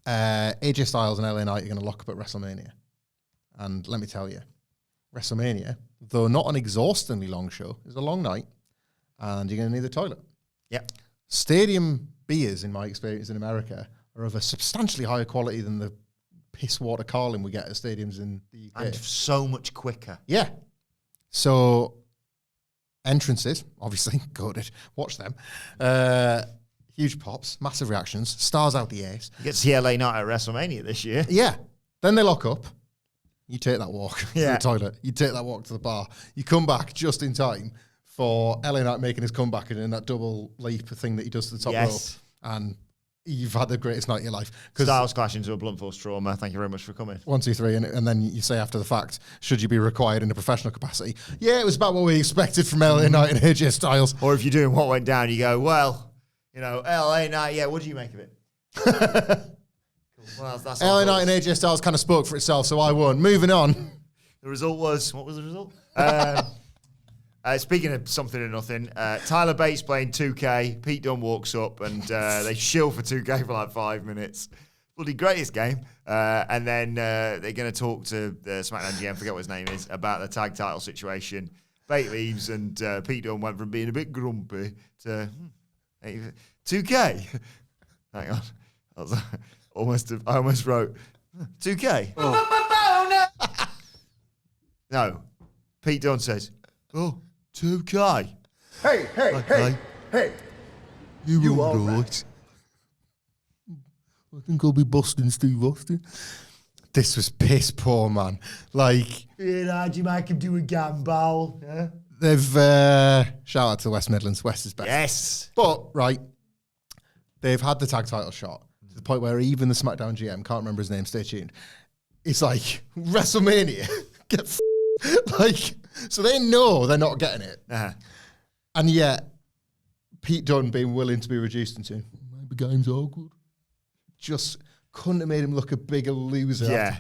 [SPEAKER 2] AJ Styles and LA Knight are going to lock up at WrestleMania. And let me tell you, WrestleMania, though not an exhaustingly long show, is a long night, and you're going to need a toilet.
[SPEAKER 1] Yep.
[SPEAKER 2] Stadium beers, in my experience in America, are of a substantially higher quality than the piss water Carling we get at stadiums in the UK.
[SPEAKER 1] And so much quicker.
[SPEAKER 2] Yeah. So, entrances, obviously, goated. Watch them. Huge pops, massive reactions, stars out the ace.
[SPEAKER 1] You get to see LA Knight at WrestleMania this year.
[SPEAKER 2] Yeah. Then they lock up. You take that walk to the toilet. You take that walk to the bar. You come back just in time for LA Knight making his comeback and in that double leap thing that he does to the top rope. And you've had the greatest night of your life.
[SPEAKER 1] Styles clash into a blunt force trauma. Thank you very much for coming.
[SPEAKER 2] 1, 2, 3, and then you say after the fact, should you be required in a professional capacity? Yeah, it was about what we expected from LA Knight and AJ Styles.
[SPEAKER 1] Or if you're doing what went down, you go, well, LA Knight, what do you make of it? Well, that's
[SPEAKER 2] LA Knight and AJ Styles kind of spoke for itself, so I won. Moving on.
[SPEAKER 1] The result was, what was the result? Speaking of something and nothing, Tyler Bates playing 2K. Pete Dunne walks up and they shill for 2K for like 5 minutes. Bloody greatest game. And then they're going to talk to the SmackDown GM, forget what his name is, about the tag title situation. Bate leaves and Pete Dunne went from being a bit grumpy to 2K. Hang on. I almost wrote 2K. Oh. No. Pete Dunne says, 2K.
[SPEAKER 3] Hey.
[SPEAKER 2] You are right. I think I'll be busting Steve Austin. This was piss poor, man. Like,
[SPEAKER 3] how'd you make him do a gamble? Yeah?
[SPEAKER 2] They've shout out to West Midlands. West is best.
[SPEAKER 1] Yes.
[SPEAKER 2] But they've had the tag title shot to the point where even the SmackDown GM, can't remember his name, stay tuned. It's like WrestleMania. So they know they're not getting it.
[SPEAKER 1] Uh-huh.
[SPEAKER 2] And yet, Pete Dunne being willing to be reduced into maybe game's awkward. Just couldn't have made him look a bigger loser.
[SPEAKER 1] Yeah.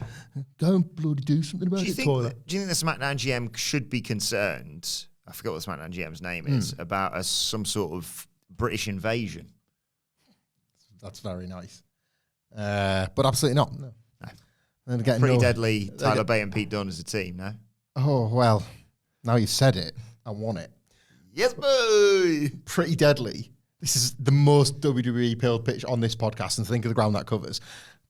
[SPEAKER 2] Go and bloody do something about it, toilet.
[SPEAKER 1] Do you think the SmackDown GM should be concerned, I forgot what the SmackDown GM's name is, about some sort of British invasion?
[SPEAKER 2] That's very nice. But absolutely not. No.
[SPEAKER 1] Pretty deadly Tyler Bate and Pete Dunne as a team, no?
[SPEAKER 2] Oh, well, now you said it, I want it.
[SPEAKER 1] Yes, boy!
[SPEAKER 2] Pretty deadly. This is the most WWE pilled pitch on this podcast, and think of the ground that covers.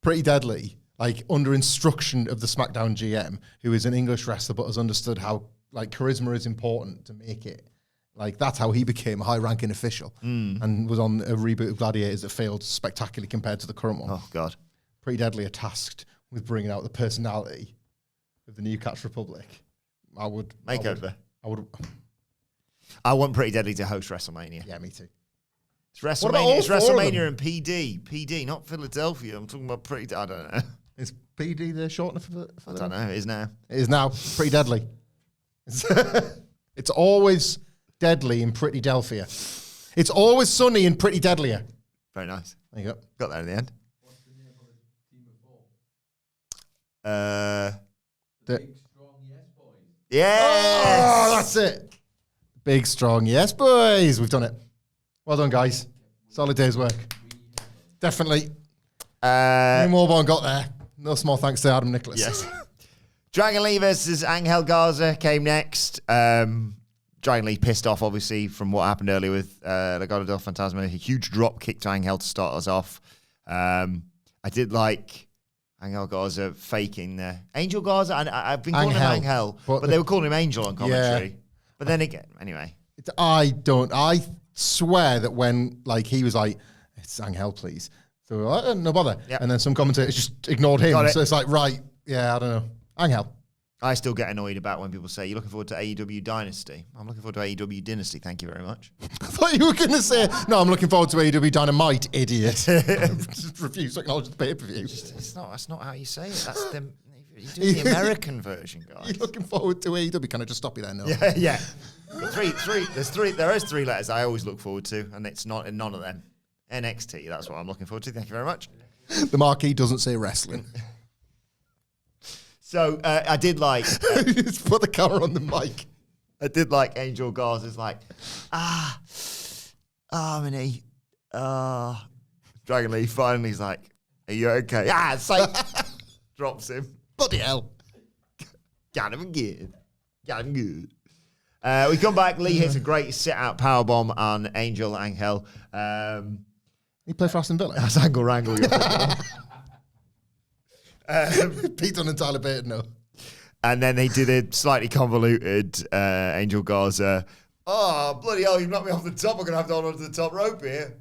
[SPEAKER 2] Pretty Deadly like under instruction of the SmackDown GM, who is an English wrestler but has understood how like charisma is important to make it. Like that's how he became a high-ranking official and was on a reboot of Gladiators that failed spectacularly compared to the current one.
[SPEAKER 1] Oh God,
[SPEAKER 2] Pretty Deadly are tasked with bringing out the personality of the New Catch Republic. I would
[SPEAKER 1] I want Pretty Deadly to host WrestleMania.
[SPEAKER 2] Yeah, me too.
[SPEAKER 1] It's WrestleMania. It's WrestleMania and PD, not Philadelphia. I'm talking about Pretty. I don't know.
[SPEAKER 2] Is PD the shortener for
[SPEAKER 1] I don't know. It is now.
[SPEAKER 2] It is now Pretty Deadly. It's always deadly in Pretty Delphia. It's always sunny in Pretty Deadlier.
[SPEAKER 1] Very nice.
[SPEAKER 2] There you go.
[SPEAKER 1] Got there in the end.
[SPEAKER 6] What's the name of the team of 4?
[SPEAKER 2] The
[SPEAKER 6] Big, strong yes boys.
[SPEAKER 1] Yes.
[SPEAKER 2] Oh, that's it. Big, strong, yes, boys. We've done it. Well done, guys. Solid day's work. Definitely. Wilbourn got there. No small thanks to Adam Nicholas.
[SPEAKER 1] Yes. Dragon Lee versus Angel Garza came next. Dragon Lee pissed off, obviously, from what happened earlier with Legado del Fantasma. A huge drop kick to Angel to start us off. I did like Angel Garza faking there. Angel Garza, I've been calling him Angel, but they were calling him Angel on commentary. Yeah. But then again, anyway.
[SPEAKER 2] I swear that when like he was like, it's Angel, please. So we're like, no bother. Yep. And then some commentators just ignored him. So it's like, right, yeah, I don't know. Angel.
[SPEAKER 1] I still get annoyed about when people say, you're looking forward to AEW Dynasty. I'm looking forward to AEW Dynasty. Thank you very much.
[SPEAKER 2] I thought you were going to say, no, I'm looking forward to AEW Dynamite, idiot. Just refuse to acknowledge the pay-per-view.
[SPEAKER 1] That's not how you say it. That's the... You do the American version, guys.
[SPEAKER 2] You're looking forward to AEW. Can I just stop you there? No.
[SPEAKER 1] Yeah. There is three letters I always look forward to, and it's not in none of them. NXT, that's what I'm looking forward to. Thank you very much.
[SPEAKER 2] The marquee doesn't say wrestling.
[SPEAKER 1] So I did like...
[SPEAKER 2] Just put the camera on the mic.
[SPEAKER 1] I did like Angel Garza's like, Minnie, Dragon Lee finally is like, are you okay? Psych. Drops him.
[SPEAKER 2] Bloody hell.
[SPEAKER 1] Got him good. We come back. Lee hits a great sit-out powerbomb on Angel.
[SPEAKER 2] He played for Aston Villa.
[SPEAKER 1] That's Angle Wrangle.
[SPEAKER 2] Pete Dunne and Tyler Baton, no.
[SPEAKER 1] And then they did a slightly convoluted Angel Garza. Oh, bloody hell, you knocked me off the top. I'm going to have to hold on to the top rope here.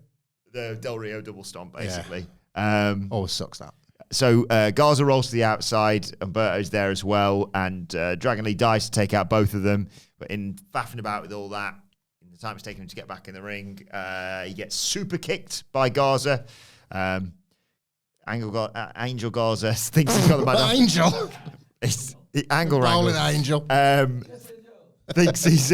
[SPEAKER 1] The Del Rio double stomp, basically.
[SPEAKER 2] Yeah. Always sucks, that.
[SPEAKER 1] So Garza rolls to the outside. Umberto's there as well. And Dragon Lee dies to take out both of them. But in faffing about with all that, in the time it's taken him to get back in the ring, he gets super kicked by Garza. Angel Garza thinks he's got the man.
[SPEAKER 2] Angel?
[SPEAKER 1] It's Angle Wrangle.
[SPEAKER 2] Angel.
[SPEAKER 1] Thinks he's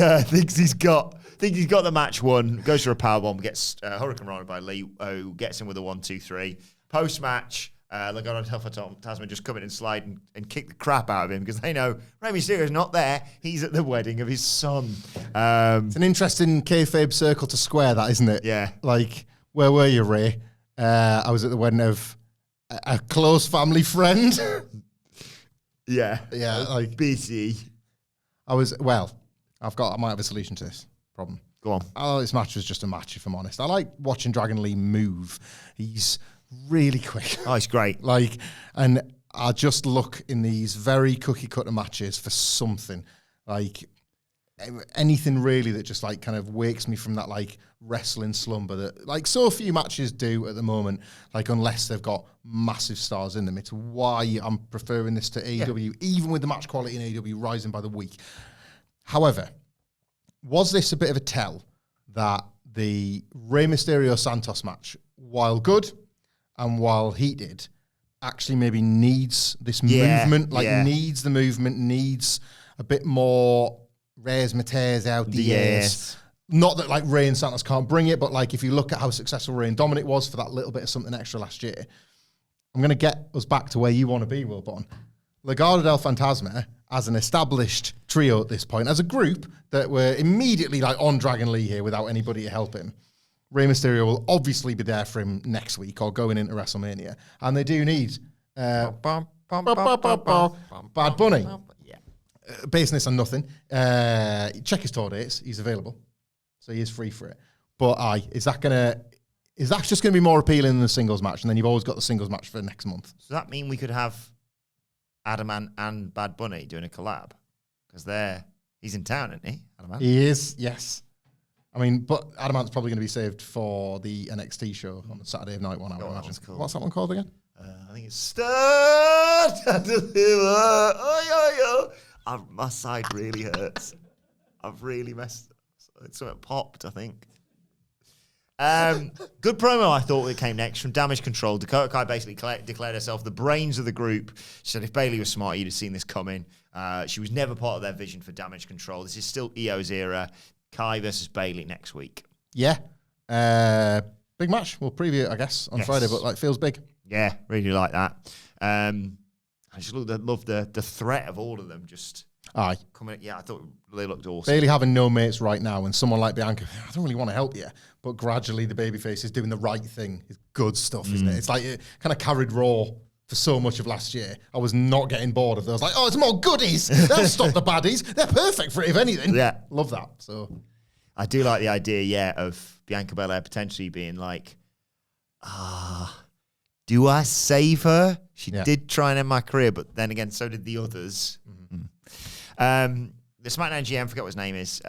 [SPEAKER 1] got the match won. Goes for a powerbomb. Gets Hurricane Rana by Lee. Who gets him with a 1-2-3. Post match, Legado del Fantasma just come in and slide and kick the crap out of him because they know Rey Mysterio's not there. He's at the wedding of his son.
[SPEAKER 2] It's an interesting kayfabe circle to square, that, isn't it?
[SPEAKER 1] Yeah.
[SPEAKER 2] Like, where were you, Ray? I was at the wedding of a close family friend.
[SPEAKER 1] Yeah,
[SPEAKER 2] like
[SPEAKER 1] busy.
[SPEAKER 2] I might have a solution to this problem.
[SPEAKER 1] Go on.
[SPEAKER 2] I thought this match was just a match, if I'm honest. I like watching Dragon Lee move. He's really quick.
[SPEAKER 1] Oh, he's great.
[SPEAKER 2] And I just look in these very cookie cutter matches for something like anything really that just like kind of wakes me from that like wrestling slumber that like so few matches do at the moment, like unless they've got massive stars in them. It's why I'm preferring this to AEW, even with the match quality in AEW rising by the week. However, was this a bit of a tell that the Rey Mysterio Santos match, while good and while heated, actually maybe needs this movement, needs the movement, needs a bit more Reyes Mateas out the ears. Not that like Rey and Santos can't bring it, but like if you look at how successful Rey and Dominic was for that little bit of something extra last year, I'm going to get us back to where you want to be, Wilbourn. Legado del Fantasma, as an established trio at this point, as a group that were immediately like on Dragon Lee here without anybody to help him. Rey Mysterio will obviously be there for him next week or going into WrestleMania. And they do need Bad Bunny. Basing this on nothing. Check his tour dates. He's available. So he is free for it. But is that going to is that just going to be more appealing than the singles match? And then you've always got the singles match for next month.
[SPEAKER 1] Does that mean we could have Adam and Bad Bunny doing a collab? Because he's in town, isn't he? Adam Ant?
[SPEAKER 2] He is, yes. I mean, but Adamant's probably going to be saved for the NXT show on the Saturday night one, I would imagine.
[SPEAKER 1] Cool.
[SPEAKER 2] What's that one called again?
[SPEAKER 1] I think it's Start and Deliver. Oh, yo, yo. My side really hurts. I've really messed. Something popped, I think. Good promo, I thought, that came next from Damage Control. Dakota Kai basically declared herself the brains of the group. She said if Bayley was smart, you'd have seen this coming. She was never part of their vision for Damage Control. This is still EO's era. Kai versus Bayley next week.
[SPEAKER 2] Yeah. Big match. We'll preview it, I guess, on Friday, but feels big.
[SPEAKER 1] Yeah, really like that. I just love the threat of all of them just
[SPEAKER 2] Aye.
[SPEAKER 1] coming. Yeah, I thought they looked awesome.
[SPEAKER 2] Bayley having no mates right now, and someone like Bianca, I don't really want to help you, but gradually the babyface is doing the right thing. It's good stuff, isn't it? It's like it kind of carried Raw for so much of last year. I was not getting bored of those. Like, oh, it's more goodies. They'll stop the baddies. They're perfect for it, if anything.
[SPEAKER 1] Yeah.
[SPEAKER 2] Love that. So
[SPEAKER 1] I do like the idea, of Bianca Belair potentially being like, do I save her? She did try and end my career, but then again, so did the others. Mm-hmm. The SmackDown GM, forget what his name is,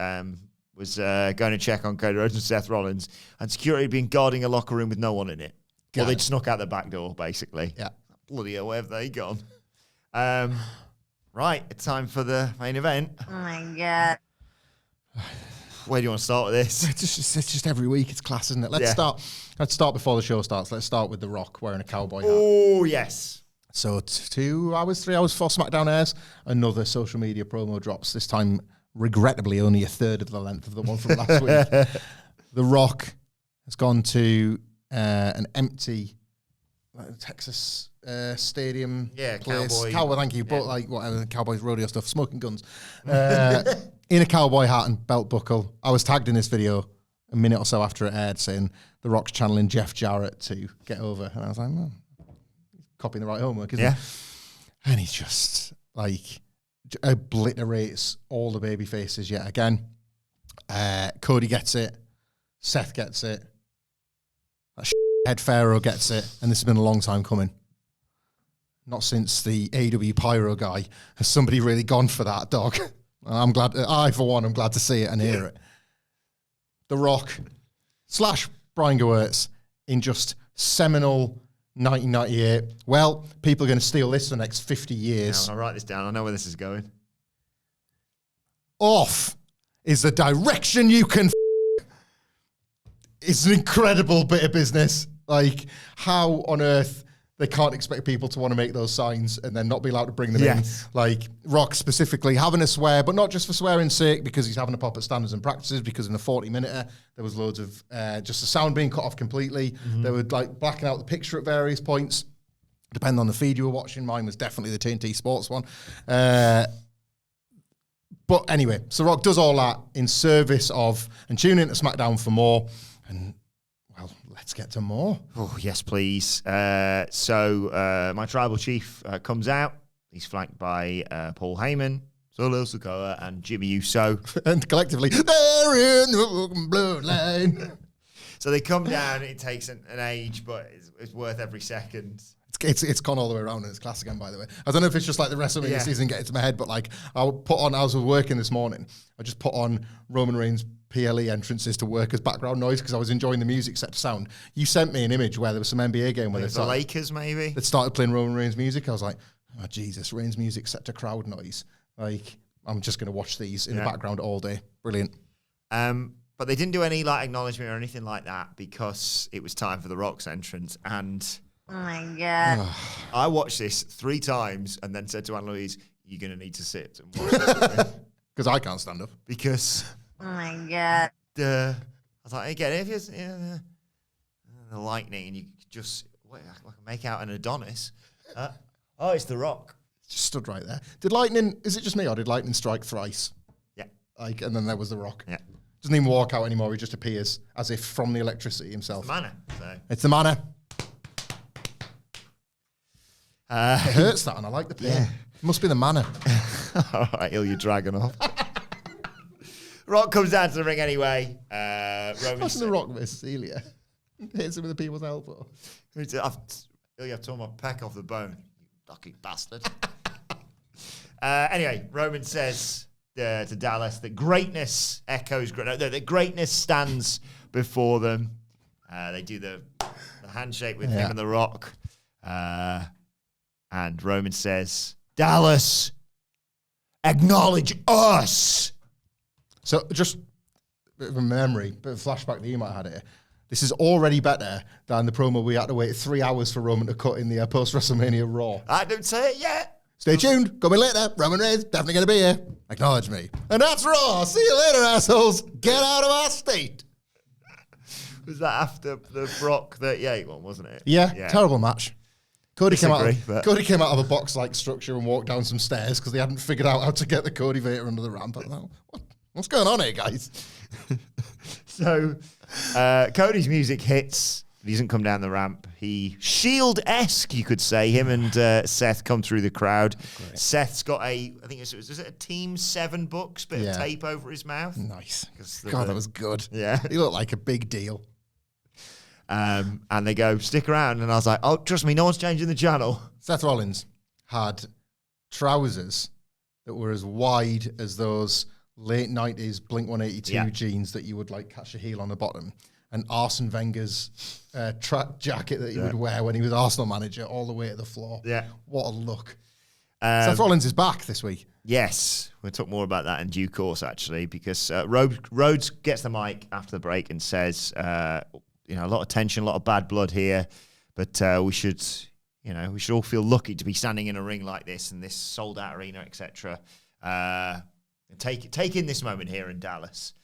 [SPEAKER 1] was going to check on Cody Rhodes and Seth Rollins, and security had been guarding a locker room with no one in it. Well, they'd snuck out the back door, basically. Yeah. Bloody hell, where have they gone? Right, it's time for the main event.
[SPEAKER 7] Oh my God.
[SPEAKER 1] Where do you want to start with this?
[SPEAKER 2] it's just every week. It's class, isn't it? Let's start before the show starts. Let's start with The Rock wearing a cowboy hat.
[SPEAKER 1] Oh, yes.
[SPEAKER 2] So 3 hours before SmackDown airs, another social media promo drops. This time, regrettably, only a third of the length of the one from last week. The Rock has gone to an empty Texas stadium place. Cowboy, thank you. But like whatever, Cowboys rodeo stuff, smoking guns. In a cowboy hat and belt buckle. I was tagged in this video a minute or so after it aired saying The Rock's channeling Jeff Jarrett to get over. And I was like, well, copying the right homework, isn't he? And he just like obliterates all the baby faces yet again. Cody gets it. Seth gets it. That head Pharaoh gets it. And this has been a long time coming. Not since the AEW Pyro guy has somebody really gone for that dog. I'm glad. For one, I'm glad to see it and hear it. The Rock / Brian Gewirtz in just seminal 1998. Well, people are going to steal this for the next 50 years.
[SPEAKER 1] I'll write this down. I know where this is going.
[SPEAKER 2] Off is the direction you can. It's an incredible bit of business. Like, how on earth they can't expect people to want to make those signs and then not be allowed to bring them in. Like, Rock specifically having a swear, but not just for swearing's sake, because he's having a pop at standards and practices, because in the 40-minute there was loads of just the sound being cut off completely. They were like blacking out the picture at various points, depending on the feed you were watching. Mine was definitely the TNT Sports one. But anyway, so Rock does all that in service of, and tune in to SmackDown for more. And well, let's get to more.
[SPEAKER 1] Oh, yes, please. So my tribal chief comes out. He's flanked by Paul Heyman, Solo Sikoa, and Jimmy Uso.
[SPEAKER 2] And collectively, they're in the bloodline.
[SPEAKER 1] So they come down. It takes an age, but it's worth every second.
[SPEAKER 2] It's gone all the way around, and it's class again, by the way. I don't know if it's just like the WrestleMania season getting to my head, but like I was working this morning, I just put on Roman Reigns' PLE entrances to work as background noise because I was enjoying the music set to sound. You sent me an image where there was some NBA game where
[SPEAKER 1] the Lakers maybe
[SPEAKER 2] that started playing Roman Reigns music. I was like, oh Jesus, Reigns music set to crowd noise. Like, I'm just going to watch these in the background all day. Brilliant.
[SPEAKER 1] But they didn't do any like acknowledgement or anything like that because it was time for the Rock's entrance. And
[SPEAKER 7] oh my God,
[SPEAKER 1] I watched this 3 times and then said to Anne Louise, "You're going to need to sit and watch this
[SPEAKER 2] because I can't stand up."
[SPEAKER 1] Because
[SPEAKER 7] oh my God,
[SPEAKER 1] I was like, again, if it's the lightning and you just I can make out an Adonis. Oh, it's the Rock.
[SPEAKER 2] Just stood right there. Did Lightning? Is it just me or did Lightning strike thrice?
[SPEAKER 1] Yeah.
[SPEAKER 2] Like, and then there was the Rock.
[SPEAKER 1] Yeah.
[SPEAKER 2] Doesn't even walk out anymore. He just appears as if from the electricity himself.
[SPEAKER 1] It's the manor. So.
[SPEAKER 2] It's the manor. It hurts that, and I like the pain. Yeah. It must be the manor.
[SPEAKER 1] All right, heal your dragon off. Rock comes down to the ring anyway.
[SPEAKER 2] What's the Rock miss Celia? Hits him with the people's elbow.
[SPEAKER 1] I've torn my peck off the bone. You lucky bastard. Anyway, Roman says to Dallas that greatness echoes. That greatness stands before them. They do the handshake with him and The Rock. And Roman says, Dallas, acknowledge us.
[SPEAKER 2] So just a bit of a memory, bit of a flashback that you might have had here. This is already better than the promo we had to wait 3 hours for Roman to cut in the post-WrestleMania Raw.
[SPEAKER 1] I don't say it yet.
[SPEAKER 2] Stay tuned. Coming later. Roman Reigns definitely going to be here. Acknowledge me. And that's Raw. See you later, assholes. Get out of our state.
[SPEAKER 1] Was that after the Brock 38 one, wasn't it?
[SPEAKER 2] Yeah. Terrible match. Cody came out of a box-like structure and walked down some stairs because they hadn't figured out how to get the Cody Vader under the ramp. I thought, what's going on here, guys?
[SPEAKER 1] So Cody's music hits. He doesn't come down the ramp. He Shield-esque, you could say. Him and Seth come through the crowd. Great. Seth's got I think was it a Team 7 Bucks bit of tape over his mouth?
[SPEAKER 2] Nice. God, that was good.
[SPEAKER 1] Yeah.
[SPEAKER 2] He looked like a big deal.
[SPEAKER 1] And they go, stick around. And I was like, oh, trust me, no one's changing the channel.
[SPEAKER 2] Seth Rollins had trousers that were as wide as those late 90s Blink-182 jeans that you would like catch a heel on the bottom. And Arsene Wenger's track jacket that he would wear when he was Arsenal manager all the way to the floor. Yeah. What a look. Seth Rollins is back this week.
[SPEAKER 1] Yes. We'll talk more about that in due course, actually, because Rhodes gets the mic after the break and says, a lot of tension, a lot of bad blood here, but we should all feel lucky to be standing in a ring like this in this sold-out arena, etc. Take in this moment here in Dallas.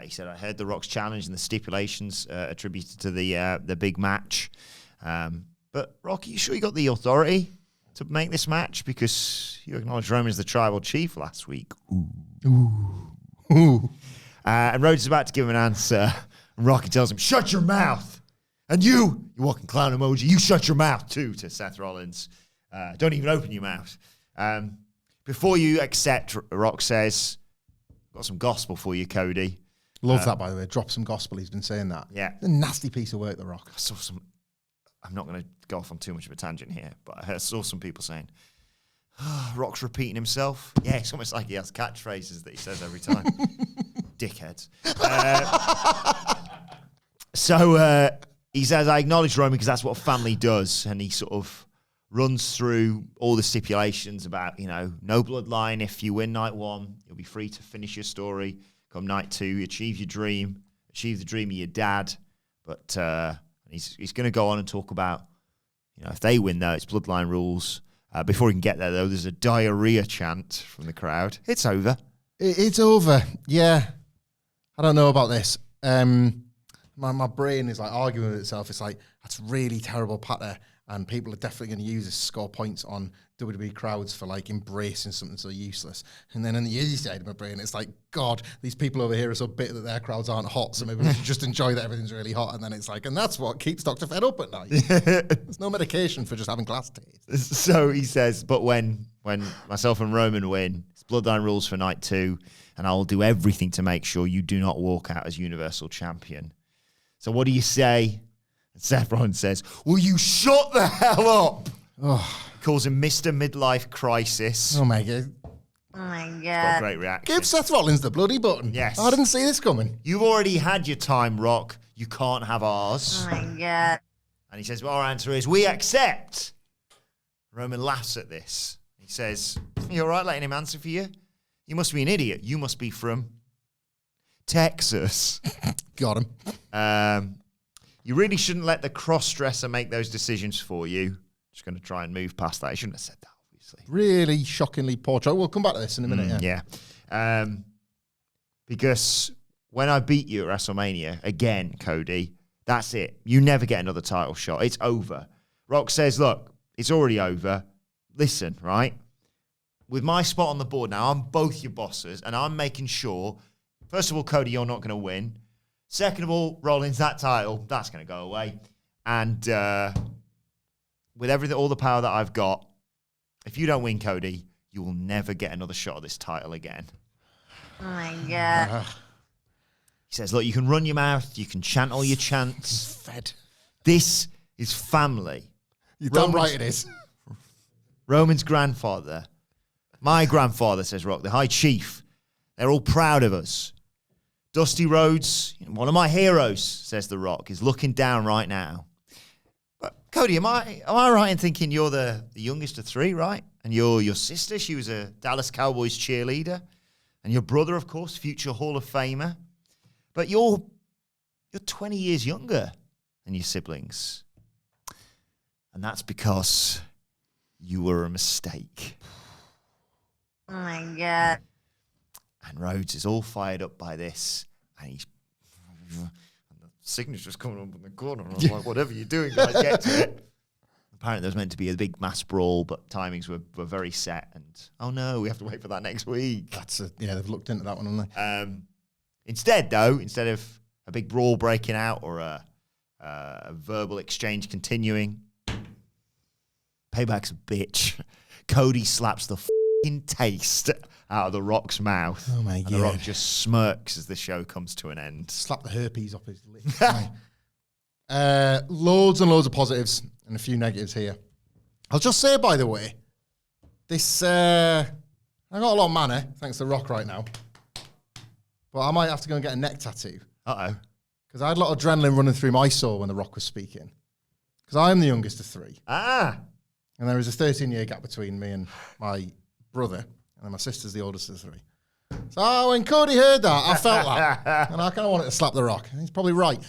[SPEAKER 1] He said, I heard The Rock's challenge and the stipulations attributed to the big match. But, Rock, you sure you got the authority to make this match? Because you acknowledged Roman as the tribal chief last week. Ooh. And Rhodes is about to give him an answer. And Rocky tells him, shut your mouth. And you walking clown emoji, you shut your mouth too, to Seth Rollins. Don't even open your mouth. Before you accept, Rock says, got some gospel for you, Cody.
[SPEAKER 2] Love that, by the way. Drop some gospel. He's been saying that.
[SPEAKER 1] Yeah.
[SPEAKER 2] A nasty piece of work, The Rock.
[SPEAKER 1] I saw some. I'm not going to go off on too much of a tangent here, but I saw some people saying, Rock's repeating himself. Yeah, it's almost like he has catchphrases that he says every time. Dickheads. So he says, I acknowledge Roman because that's what family does. And he sort of runs through all the stipulations about, no bloodline. If you win night 1, you'll be free to finish your story. Come night 2, achieve your dream, achieve the dream of your dad. But he's going to go on and talk about, if they win, though, it's bloodline rules. Before he can get there, though, there's a diarrhea chant from the crowd. It's over.
[SPEAKER 2] It's over. Yeah. I don't know about this. My brain is like arguing with itself. It's like, that's really terrible patter. And people are definitely going to use this to score points on WWE crowds for like embracing something so useless. And then on the other side of my brain, it's like, God, these people over here are so bitter that their crowds aren't hot. So maybe we should just enjoy that everything's really hot. And then it's like, and that's what keeps Dr. Fed up at night. There's no medication for just having glass taste.
[SPEAKER 1] So he says, but when myself and Roman win, it's bloodline rules for night 2. And I will do everything to make sure you do not walk out as Universal Champion. So what do you say? And Seth Rollins says, will you shut the hell up?
[SPEAKER 2] Oh.
[SPEAKER 1] He calls him Mr. Midlife Crisis.
[SPEAKER 2] Oh, my God.
[SPEAKER 7] Oh, my God.
[SPEAKER 1] Got a great reaction.
[SPEAKER 2] Give Seth Rollins the bloody button.
[SPEAKER 1] Yes.
[SPEAKER 2] I didn't see this coming.
[SPEAKER 1] You've already had your time, Rock. You can't have ours.
[SPEAKER 7] Oh, my God.
[SPEAKER 1] And he says, well, our answer is, we accept. Roman laughs at this. He says, you all right letting him answer for you? You must be an idiot. You must be from Texas.
[SPEAKER 2] Got him.
[SPEAKER 1] You really shouldn't let the cross-dresser make those decisions for you. Just going to try and move past that. I shouldn't have said that, obviously.
[SPEAKER 2] Really shockingly poor choice. We'll come back to this in a minute.
[SPEAKER 1] Yeah. Because when I beat you at WrestleMania, again, Cody, that's it. You never get another title shot. It's over. Rock says, look, it's already over. Listen, right? With my spot on the board now, I'm both your bosses, and I'm making sure, first of all, Cody, you're not going to win. Second of all, Rollins, that title, that's going to go away. And with everything, all the power that I've got, if you don't win, Cody, you will never get another shot at this title again.
[SPEAKER 7] Oh, my God.
[SPEAKER 1] He says, look, you can run your mouth, you can chant all your chants.
[SPEAKER 2] Fed.
[SPEAKER 1] This is family.
[SPEAKER 2] You're damn right it is.
[SPEAKER 1] Roman's grandfather, my grandfather, says Rock, the High Chief, they're all proud of us. Dusty Rhodes, one of my heroes, says The Rock, is looking down right now. But Cody, am I right in thinking you're the youngest of three, right? And your sister, she was a Dallas Cowboys cheerleader. And your brother, of course, future Hall of Famer. But you're 20 years younger than your siblings. And that's because you were a mistake.
[SPEAKER 7] Oh my God.
[SPEAKER 1] And Rhodes is all fired up by this. And he's... And the signature's coming up in the corner. And I'm like, whatever you're doing, guys, get to it. Apparently there was meant to be a big mass brawl, but timings were very set. And, oh no, we have to wait for that next week.
[SPEAKER 2] They've looked into that one, haven't they?
[SPEAKER 1] Instead of a big brawl breaking out or a verbal exchange continuing, Payback's a bitch. Cody slaps the f***ing taste out of The Rock's mouth.
[SPEAKER 2] Oh my
[SPEAKER 1] and
[SPEAKER 2] God.
[SPEAKER 1] The Rock just smirks as the show comes to an end.
[SPEAKER 2] Slap the herpes off his lips. Loads and loads of positives and a few negatives here. I'll just say, by the way, this I got a lot of mana thanks to Rock right now, but I might have to go and get a neck tattoo.
[SPEAKER 1] Uh-oh.
[SPEAKER 2] Because I had a lot of adrenaline running through my soul when The Rock was speaking. Because I am the youngest of three.
[SPEAKER 1] Ah.
[SPEAKER 2] And there is a 13-year gap between me and my brother. And then my sister's the oldest of three. So when Cody heard that, I felt that. And I kind of wanted to slap The Rock. He's probably right.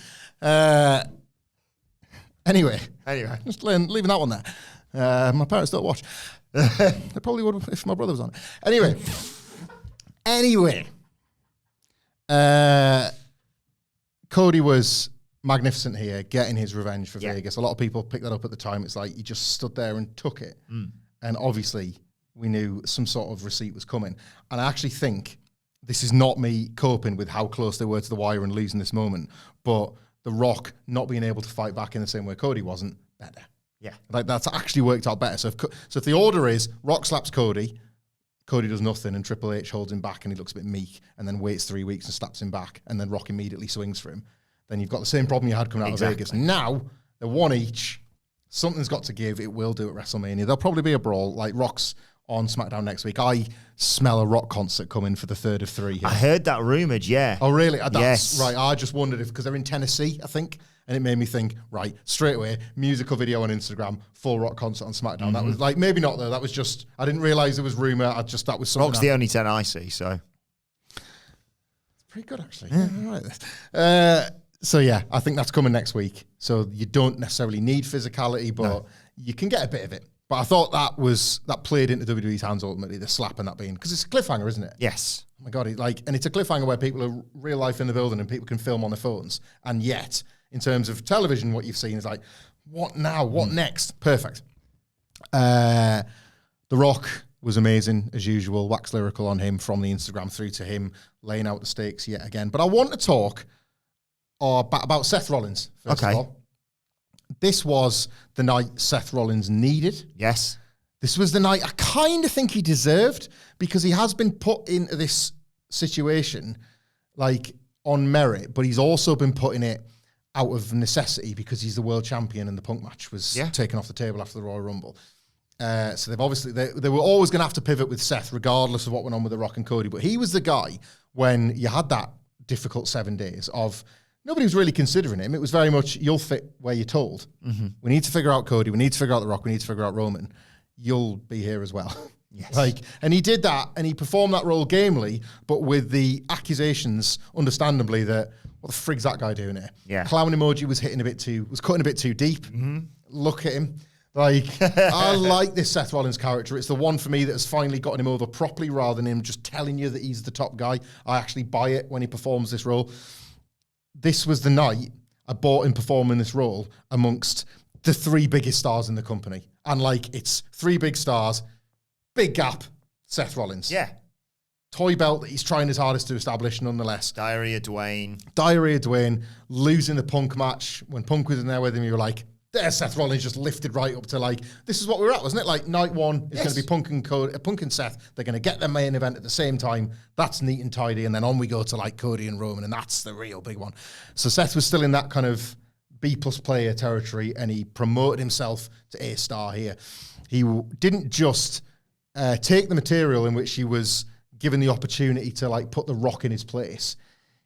[SPEAKER 2] Anyway. Just leaving that one there. My parents don't watch. They probably would if my brother was on it. Anyway. Cody was magnificent here, getting his revenge for Vegas. A lot of people picked that up at the time. It's like he just stood there and took it. And obviously, we knew some sort of receipt was coming. And I actually think this is not me coping with how close they were to the wire and losing this moment, but The Rock not being able to fight back in the same way Cody wasn't better.
[SPEAKER 1] Yeah.
[SPEAKER 2] Like that's actually worked out better. So if the order is Rock slaps Cody, Cody does nothing, and Triple H holds him back and he looks a bit meek, and then waits 3 weeks and slaps him back, and then Rock immediately swings for him, then you've got the same problem you had coming out of Vegas. Now, they're one each. Something's got to give. It will do at WrestleMania. There'll probably be a brawl. Like Rock's on SmackDown next week. I smell a Rock concert coming for the third of three here.
[SPEAKER 1] I heard that rumored, yeah.
[SPEAKER 2] Oh, really? That's
[SPEAKER 1] yes.
[SPEAKER 2] Right. I just wondered if, because they're in Tennessee, I think, and it made me think, right, straight away, musical video on Instagram, full Rock concert on SmackDown. That was like, maybe not though. That was just, I didn't realize it was rumor. That was something.
[SPEAKER 1] Rock's the only 10 I see, so.
[SPEAKER 2] It's pretty good, actually. Yeah. Right. So yeah, I think that's coming next week. So you don't necessarily need physicality, but you can get a bit of it. But I thought that played into WWE's hands ultimately, the slap and that being, because it's a cliffhanger, isn't it?
[SPEAKER 1] Yes.
[SPEAKER 2] Oh my God, and it's a cliffhanger where people are real life in the building and people can film on their phones. And yet, in terms of television, what you've seen is like, what now? What next? Perfect. The Rock was amazing as usual. Wax lyrical on him from the Instagram through to him laying out the stakes yet again. But I want to talk about Seth Rollins, first of all. This was the night Seth Rollins needed.
[SPEAKER 1] Yes.
[SPEAKER 2] This was the night I kind of think he deserved, because he has been put into this situation like on merit, but he's also been put in it out of necessity because he's the world champion and the Punk match was taken off the table after the Royal Rumble. So they've obviously, they were always going to have to pivot with Seth regardless of what went on with The Rock and Cody, but he was the guy when you had that difficult 7 days of nobody was really considering him. It was very much, you'll fit where you're told. Mm-hmm. We need to figure out Cody. We need to figure out The Rock. We need to figure out Roman. You'll be here as well. Yes. And he did that, and he performed that role gamely, but with the accusations, understandably, that what the frig's that guy doing here?
[SPEAKER 1] Yeah.
[SPEAKER 2] Clown emoji was cutting a bit too deep. Mm-hmm. Look at him. I like this Seth Rollins character. It's the one for me that has finally gotten him over properly rather than him just telling you that he's the top guy. I actually buy it when he performs this role. This was the night I bought him performing this role amongst the three biggest stars in the company. And it's 3 big stars, big gap, Seth Rollins.
[SPEAKER 1] Yeah.
[SPEAKER 2] Toy belt that he's trying his hardest to establish nonetheless.
[SPEAKER 1] Diarrhea Dwayne,
[SPEAKER 2] losing the Punk match. When Punk was in there with him, you were like, There's Seth Rollins just lifted right up to like, this is what we were at, wasn't it? Like night one is going to be Punk and Seth. They're going to get their main event at the same time. That's neat and tidy. And then on we go to like Cody and Roman, and that's the real big one. So Seth was still in that kind of B-plus player territory, and he promoted himself to A-star here. He didn't just take the material in which he was given the opportunity to like put The Rock in his place.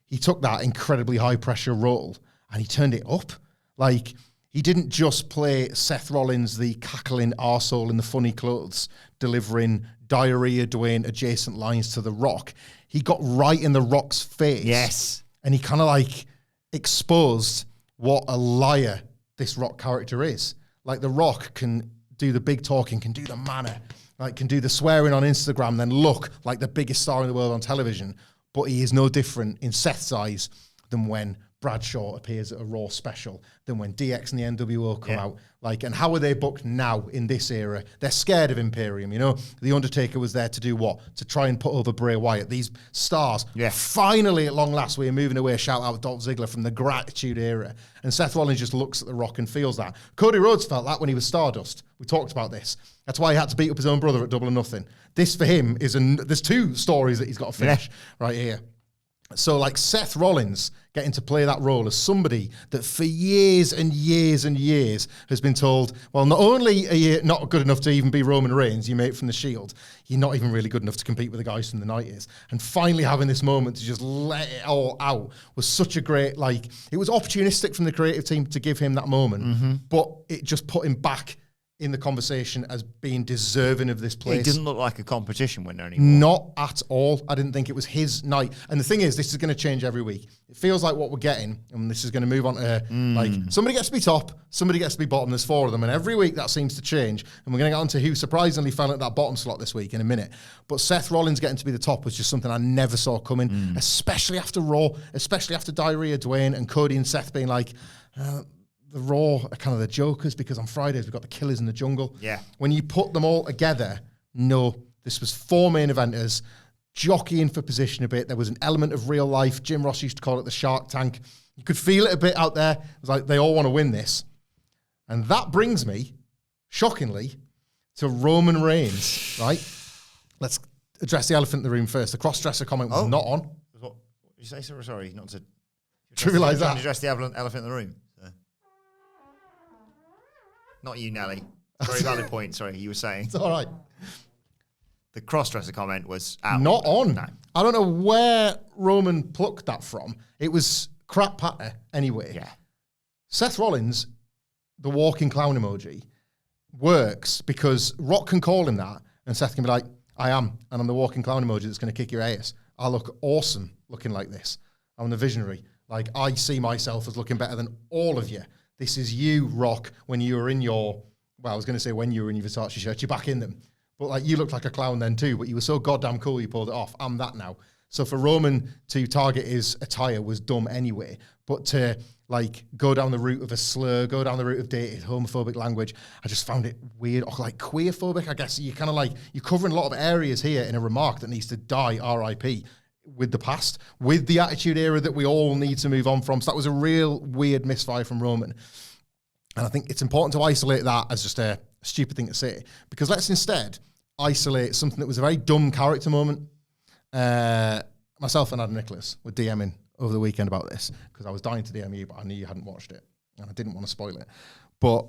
[SPEAKER 2] He took that incredibly high pressure role and he turned it up. Like, he didn't just play Seth Rollins, the cackling arsehole in the funny clothes, delivering diarrhea Dwayne adjacent lines to The Rock. He got right in The Rock's face.
[SPEAKER 1] Yes.
[SPEAKER 2] And he kind of like exposed what a liar this Rock character is. Like, The Rock can do the big talking, can do the manner, like can do the swearing on Instagram, then look like the biggest star in the world on television. But he is no different in Seth's eyes than when Bradshaw appears at a Raw special, than when DX and the NWO come out. Like, and how are they booked now in this era? They're scared of Imperium, you know? The Undertaker was there to do what? To try and put over Bray Wyatt. These stars, finally at long last, we're moving away, shout out Dolph Ziggler from the Gratitude era. And Seth Rollins just looks at The Rock and feels that. Cody Rhodes felt that when he was Stardust. We talked about this. That's why he had to beat up his own brother at Double or Nothing. This for him is, there's two stories that he's got to finish right here. So like Seth Rollins getting to play that role as somebody that for years and years and years has been told, well, not only are you not good enough to even be Roman Reigns, you mate from the Shield, you're not even really good enough to compete with the guys from the 90s. And finally having this moment to just let it all out was such a great, like, it was opportunistic from the creative team to give him that moment, but it just put him back in the conversation as being deserving of this place.
[SPEAKER 1] He didn't look like a competition winner anymore.
[SPEAKER 2] Not at all. I didn't think it was his night. And the thing is, this is going to change every week. It feels like what we're getting, and this is going to move on to, like, somebody gets to be top, somebody gets to be bottom, there's four of them, and every week that seems to change. And we're going to get on to who surprisingly fell at that bottom slot this week in a minute. But Seth Rollins getting to be the top was just something I never saw coming, especially after Raw, especially after Diarrhea Dwayne and Cody and Seth being like, the Raw are kind of the jokers because on Fridays we've got the Killers in the Jungle.
[SPEAKER 1] Yeah.
[SPEAKER 2] When you put them all together, no, this was four main eventers jockeying for position a bit. There was an element of real life. Jim Ross used to call it the Shark Tank. You could feel it a bit out there. It was like they all want to win this. And that brings me, shockingly, to Roman Reigns, right? Let's address the elephant in the room first. The cross-dresser comment was not on.
[SPEAKER 1] What did you say? Sorry, not to
[SPEAKER 2] Trivialize that.
[SPEAKER 1] Address the elephant in the room. Not you, Nelly. Very valid point. Sorry, you were saying.
[SPEAKER 2] It's all right.
[SPEAKER 1] The cross-dresser comment was out.
[SPEAKER 2] Not on.
[SPEAKER 1] No.
[SPEAKER 2] I don't know where Roman plucked that from. It was crap patter anyway.
[SPEAKER 1] Yeah.
[SPEAKER 2] Seth Rollins, the walking clown emoji, works because Rock can call him that and Seth can be like, I am, and I'm the walking clown emoji that's going to kick your ass. I look awesome looking like this. I'm the visionary. Like, I see myself as looking better than all of you. This is you, Rock, when you were in your, well, I was going to say when you were in your Versace shirt, you're back in them. But like, you looked like a clown then too, but you were so goddamn cool you pulled it off. I'm that now. So for Roman to target his attire was dumb anyway. But to like go down the route of a slur, go down the route of dated homophobic language, I just found it weird. Or like queerphobic, I guess. You kind of like, you're covering a lot of areas here in a remark that needs to die RIP with the past, with the Attitude Era that we all need to move on from. So that was a real weird misfire from Roman. And I think it's important to isolate that as just a stupid thing to say, because let's instead isolate something that was a very dumb character moment. Myself and Adam Nicholas were DMing over the weekend about this because I was dying to DM you, but I knew you hadn't watched it and I didn't want to spoil it. But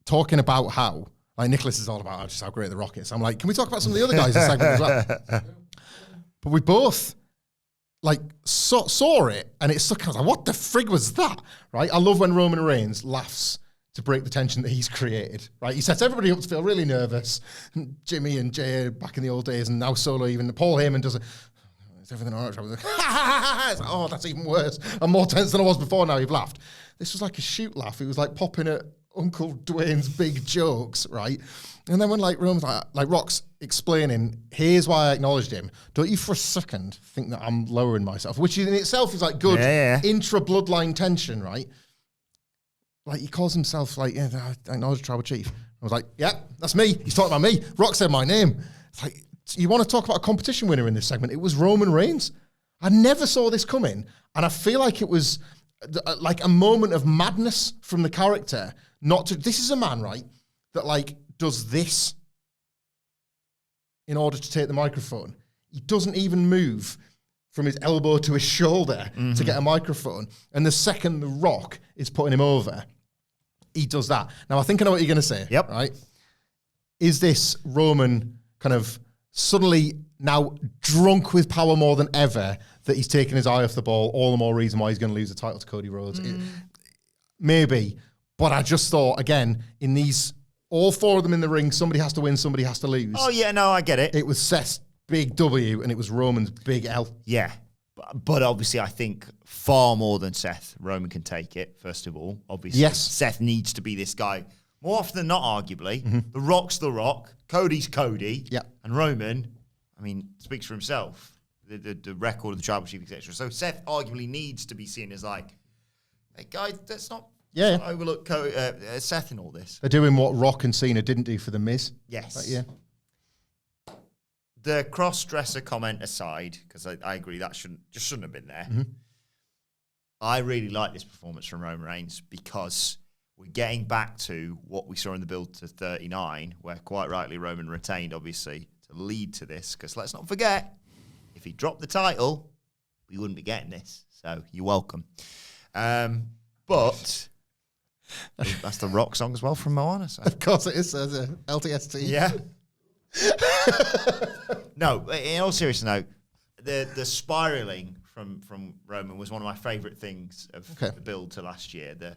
[SPEAKER 2] talking about how, like, Nicholas is all about just how great The Rock is. I'm like, can we talk about some of the other guys in the segment as well? But we both like saw it, and it's kind of like, what the frig was that? Right? I love when Roman Reigns laughs to break the tension that he's created. Right? He sets everybody up to feel really nervous. Jimmy and Jay back in the old days, and now Solo, even Paul Heyman does it. Is everything all right? Like, it's like, oh, that's even worse. I'm more tense than I was before. Now you've laughed. This was like a shoot laugh. It was like popping at Uncle Dwayne's big jokes, right? And then when like Roman's like Rock's explaining, here's why I acknowledged him. Don't you for a second think that I'm lowering myself, which in itself is like good intra-bloodline tension, right? Like he calls himself like, yeah, I acknowledge Tribal Chief. I was like, yeah, that's me. He's talking about me. Rock said my name. It's like, you want to talk about a competition winner in this segment? It was Roman Reigns. I never saw this coming. And I feel like it was like a moment of madness from the character not to. This is a man, right, that like does this in order to take the microphone. He doesn't even move from his elbow to his shoulder to get a microphone. And the second The Rock is putting him over, he does that. Now, I think I know what you're going to say.
[SPEAKER 1] Yep.
[SPEAKER 2] Right? Is this Roman kind of suddenly now drunk with power more than ever that he's taken his eye off the ball? All the more reason why he's going to lose the title to Cody Rhodes. Maybe. But I just thought, again, in these, all four of them in the ring, somebody has to win, somebody has to lose.
[SPEAKER 1] Oh, yeah, no, I get it.
[SPEAKER 2] It was Seth's big W and it was Roman's big L.
[SPEAKER 1] Yeah. But obviously, I think far more than Seth, Roman can take it, first of all. Obviously,
[SPEAKER 2] Yes.
[SPEAKER 1] Seth needs to be this guy. More often than not, arguably. The Rock's The Rock. Cody's Cody.
[SPEAKER 2] Yeah.
[SPEAKER 1] And Roman, I mean, speaks for himself. The record of the tribal chief, etc. So Seth arguably needs to be seen as like, hey, guys, let's not overlook Seth in all this.
[SPEAKER 2] They're doing what Rock and Cena didn't do for The Miz.
[SPEAKER 1] Yes.
[SPEAKER 2] That year.
[SPEAKER 1] The cross-dresser comment aside, because I agree that shouldn't have been there. I really like this performance from Roman Reigns because we're getting back to what we saw in the build to 39, where quite rightly Roman retained, obviously, to lead to this. Because let's not forget, if he dropped the title, we wouldn't be getting this. So you're welcome. But that's the Rock song as well from Moana. So.
[SPEAKER 2] Of course it is, as a LTST.
[SPEAKER 1] Yeah. No, in all seriousness, no. The spiraling from Roman was one of my favourite things of the build to last year. The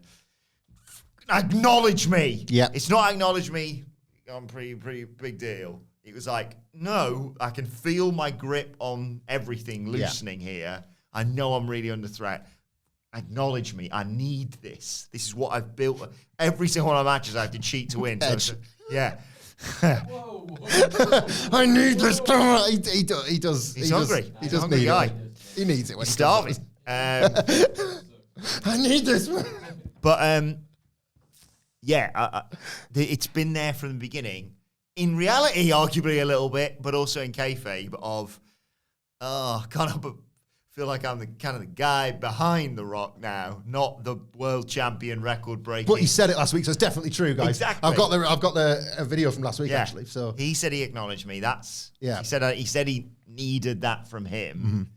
[SPEAKER 1] acknowledge me.
[SPEAKER 2] Yeah.
[SPEAKER 1] It's not acknowledge me. I'm pretty big deal. It was like, no, I can feel my grip on everything loosening here. I know I'm really under threat. Acknowledge me. I need this. This is what I've built. Every single one of my matches I have to cheat to win. So yeah.
[SPEAKER 2] I need this. He does.
[SPEAKER 1] He's hungry.
[SPEAKER 2] He
[SPEAKER 1] He's
[SPEAKER 2] does
[SPEAKER 1] a hungry
[SPEAKER 2] need
[SPEAKER 1] guy.
[SPEAKER 2] it. He needs it. When
[SPEAKER 1] He's
[SPEAKER 2] he comes
[SPEAKER 1] starving.
[SPEAKER 2] I need this.
[SPEAKER 1] But it's been there from the beginning. In reality, arguably a little bit, but also in kayfabe of, can't help but feel like I'm the kind of the guy behind The Rock now, not the world champion record breaking.
[SPEAKER 2] But he said it last week, so it's definitely true, guys.
[SPEAKER 1] Exactly.
[SPEAKER 2] I've got a video from last week actually. So
[SPEAKER 1] he said he acknowledged me.
[SPEAKER 2] Yeah.
[SPEAKER 1] He said he needed that from him,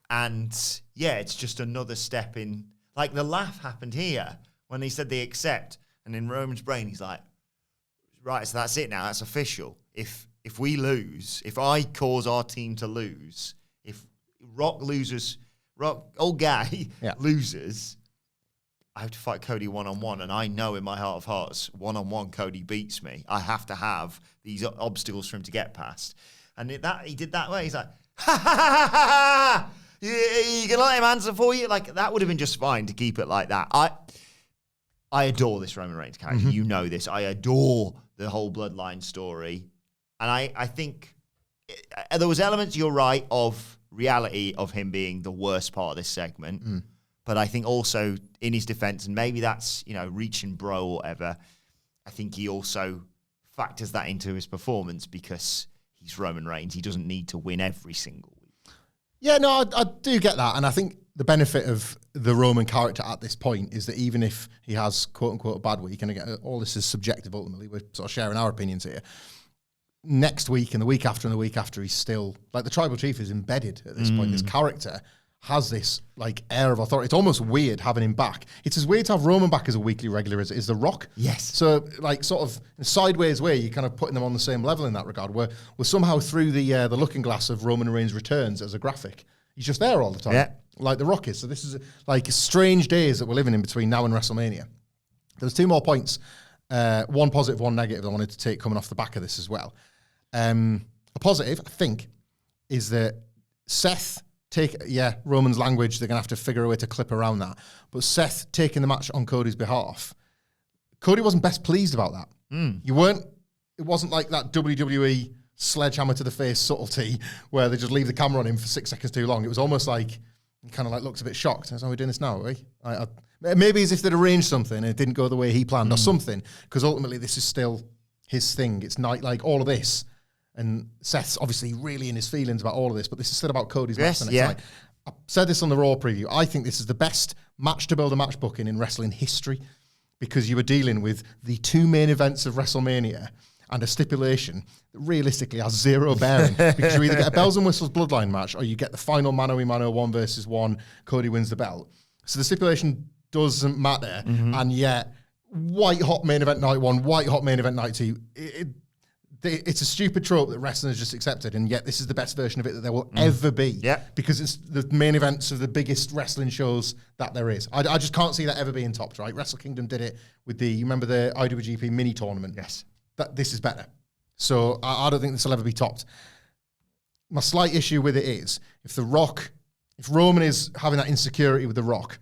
[SPEAKER 1] and it's just another step in. Like the laugh happened here when he said they accept, and in Roman's brain he's like, right, so that's it now. That's official. If we lose, if I cause our team to lose, if Rock old guy loses, I have to fight Cody one-on-one, and I know in my heart of hearts, one-on-one Cody beats me. I have to have these obstacles for him to get past. And he did that way. He's like, ha ha ha ha ha! You can let him answer for you? Like, that would have been just fine to keep it like that. I adore this Roman Reigns character. You know this. I adore the whole bloodline story. And I think there was elements, you're right, of reality of him being the worst part of this segment. But I think also in his defense, and maybe that's, reaching bro or whatever, I think he also factors that into his performance because he's Roman Reigns. He doesn't need to win every single week.
[SPEAKER 2] yeah, no, I do get that, and I think the benefit of the Roman character at this point is that even if he has quote unquote a bad week, and again, all this is subjective ultimately, we're sort of sharing our opinions here. Next week and the week after and the week after, he's still like the tribal chief is embedded at this point. This character has this like air of authority. It's almost weird having him back. It's as weird to have Roman back as a weekly regular as it is The Rock.
[SPEAKER 1] Yes.
[SPEAKER 2] So like sort of in a sideways way, you're kind of putting them on the same level in that regard. Where we're somehow through the looking glass of Roman Reigns returns as a graphic. He's just there all the time, like The Rock is. So this is like strange days that we're living in between now and WrestleMania. There's two more points, one positive, one negative I wanted to take coming off the back of this as well. A positive, I think, is that Seth Roman's language, they're going to have to figure a way to clip around that. But Seth taking the match on Cody's behalf, Cody wasn't best pleased about that. It wasn't like that WWE sledgehammer to the face subtlety where they just leave the camera on him for 6 seconds too long. It was almost like he kind of like looked a bit shocked. Are we doing this now, are we? Maybe as if they'd arranged something and it didn't go the way he planned or something, because ultimately this is still his thing. It's not like all of this. And Seth's obviously really in his feelings about all of this, but this is still about Cody's match the next night. I said this on the Raw preview. I think this is the best match to build a match booking in wrestling history because you were dealing with the two main events of WrestleMania and a stipulation that realistically has zero bearing because you either get a bells and whistles bloodline match or you get the final mano-a-mano 1-1. Cody wins the belt. So the stipulation doesn't matter, and yet white hot main event night 1, white hot main event night 2. It's a stupid trope that wrestling has just accepted, and yet this is the best version of it that there will ever be.
[SPEAKER 1] Yeah.
[SPEAKER 2] Because it's the main events of the biggest wrestling shows that there is. I just can't see that ever being topped, right? Wrestle Kingdom did it with you remember the IWGP mini tournament?
[SPEAKER 1] Yes.
[SPEAKER 2] This is better. So I don't think this will ever be topped. My slight issue with it is if Roman is having that insecurity with The Rock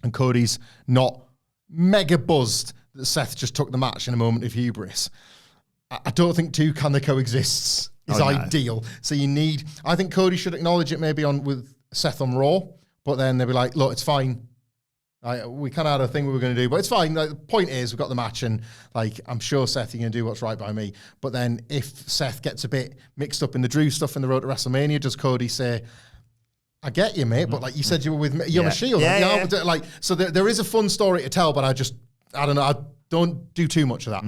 [SPEAKER 2] and Cody's not mega buzzed that Seth just took the match in a moment of hubris, I don't think two can they coexist is ideal. So I think Cody should acknowledge it maybe with Seth on Raw, but then they'll be like, look, it's fine. We kind of had a thing we were going to do, but it's fine. The point is, we've got the match, and I'm sure Seth, you're going to do what's right by me. But then, if Seth gets a bit mixed up in the Drew stuff in the road to WrestleMania, does Cody say, "I get you, mate, but you said you were with me, you're my shield." So there is a fun story to tell, but I don't know. I don't do too much of that.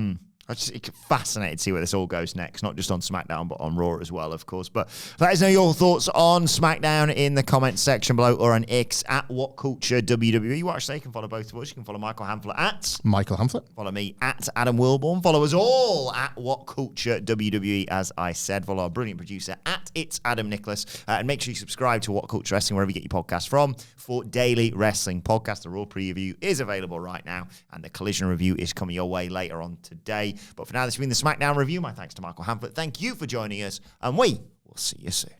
[SPEAKER 1] It's fascinated to see where this all goes next, not just on SmackDown, but on Raw as well, of course. But let us know your thoughts on SmackDown in the comments section below or on X at WhatCultureWWE. You actually can follow both of us. You can follow Michael Hamflett at
[SPEAKER 2] Michael Hamflett.
[SPEAKER 1] Follow me at Adam Wilbourn. Follow us all at WhatCultureWWE, as I said. Follow our brilliant producer at It's Adam Nicholas. And make sure you subscribe to What Culture Wrestling, wherever you get your podcast from, for daily wrestling podcast. The Raw preview is available right now, and the Collision review is coming your way later on today. But for now, this has been the SmackDown review. My thanks to Michael Hamflett. Thank you for joining us, and we will see you soon.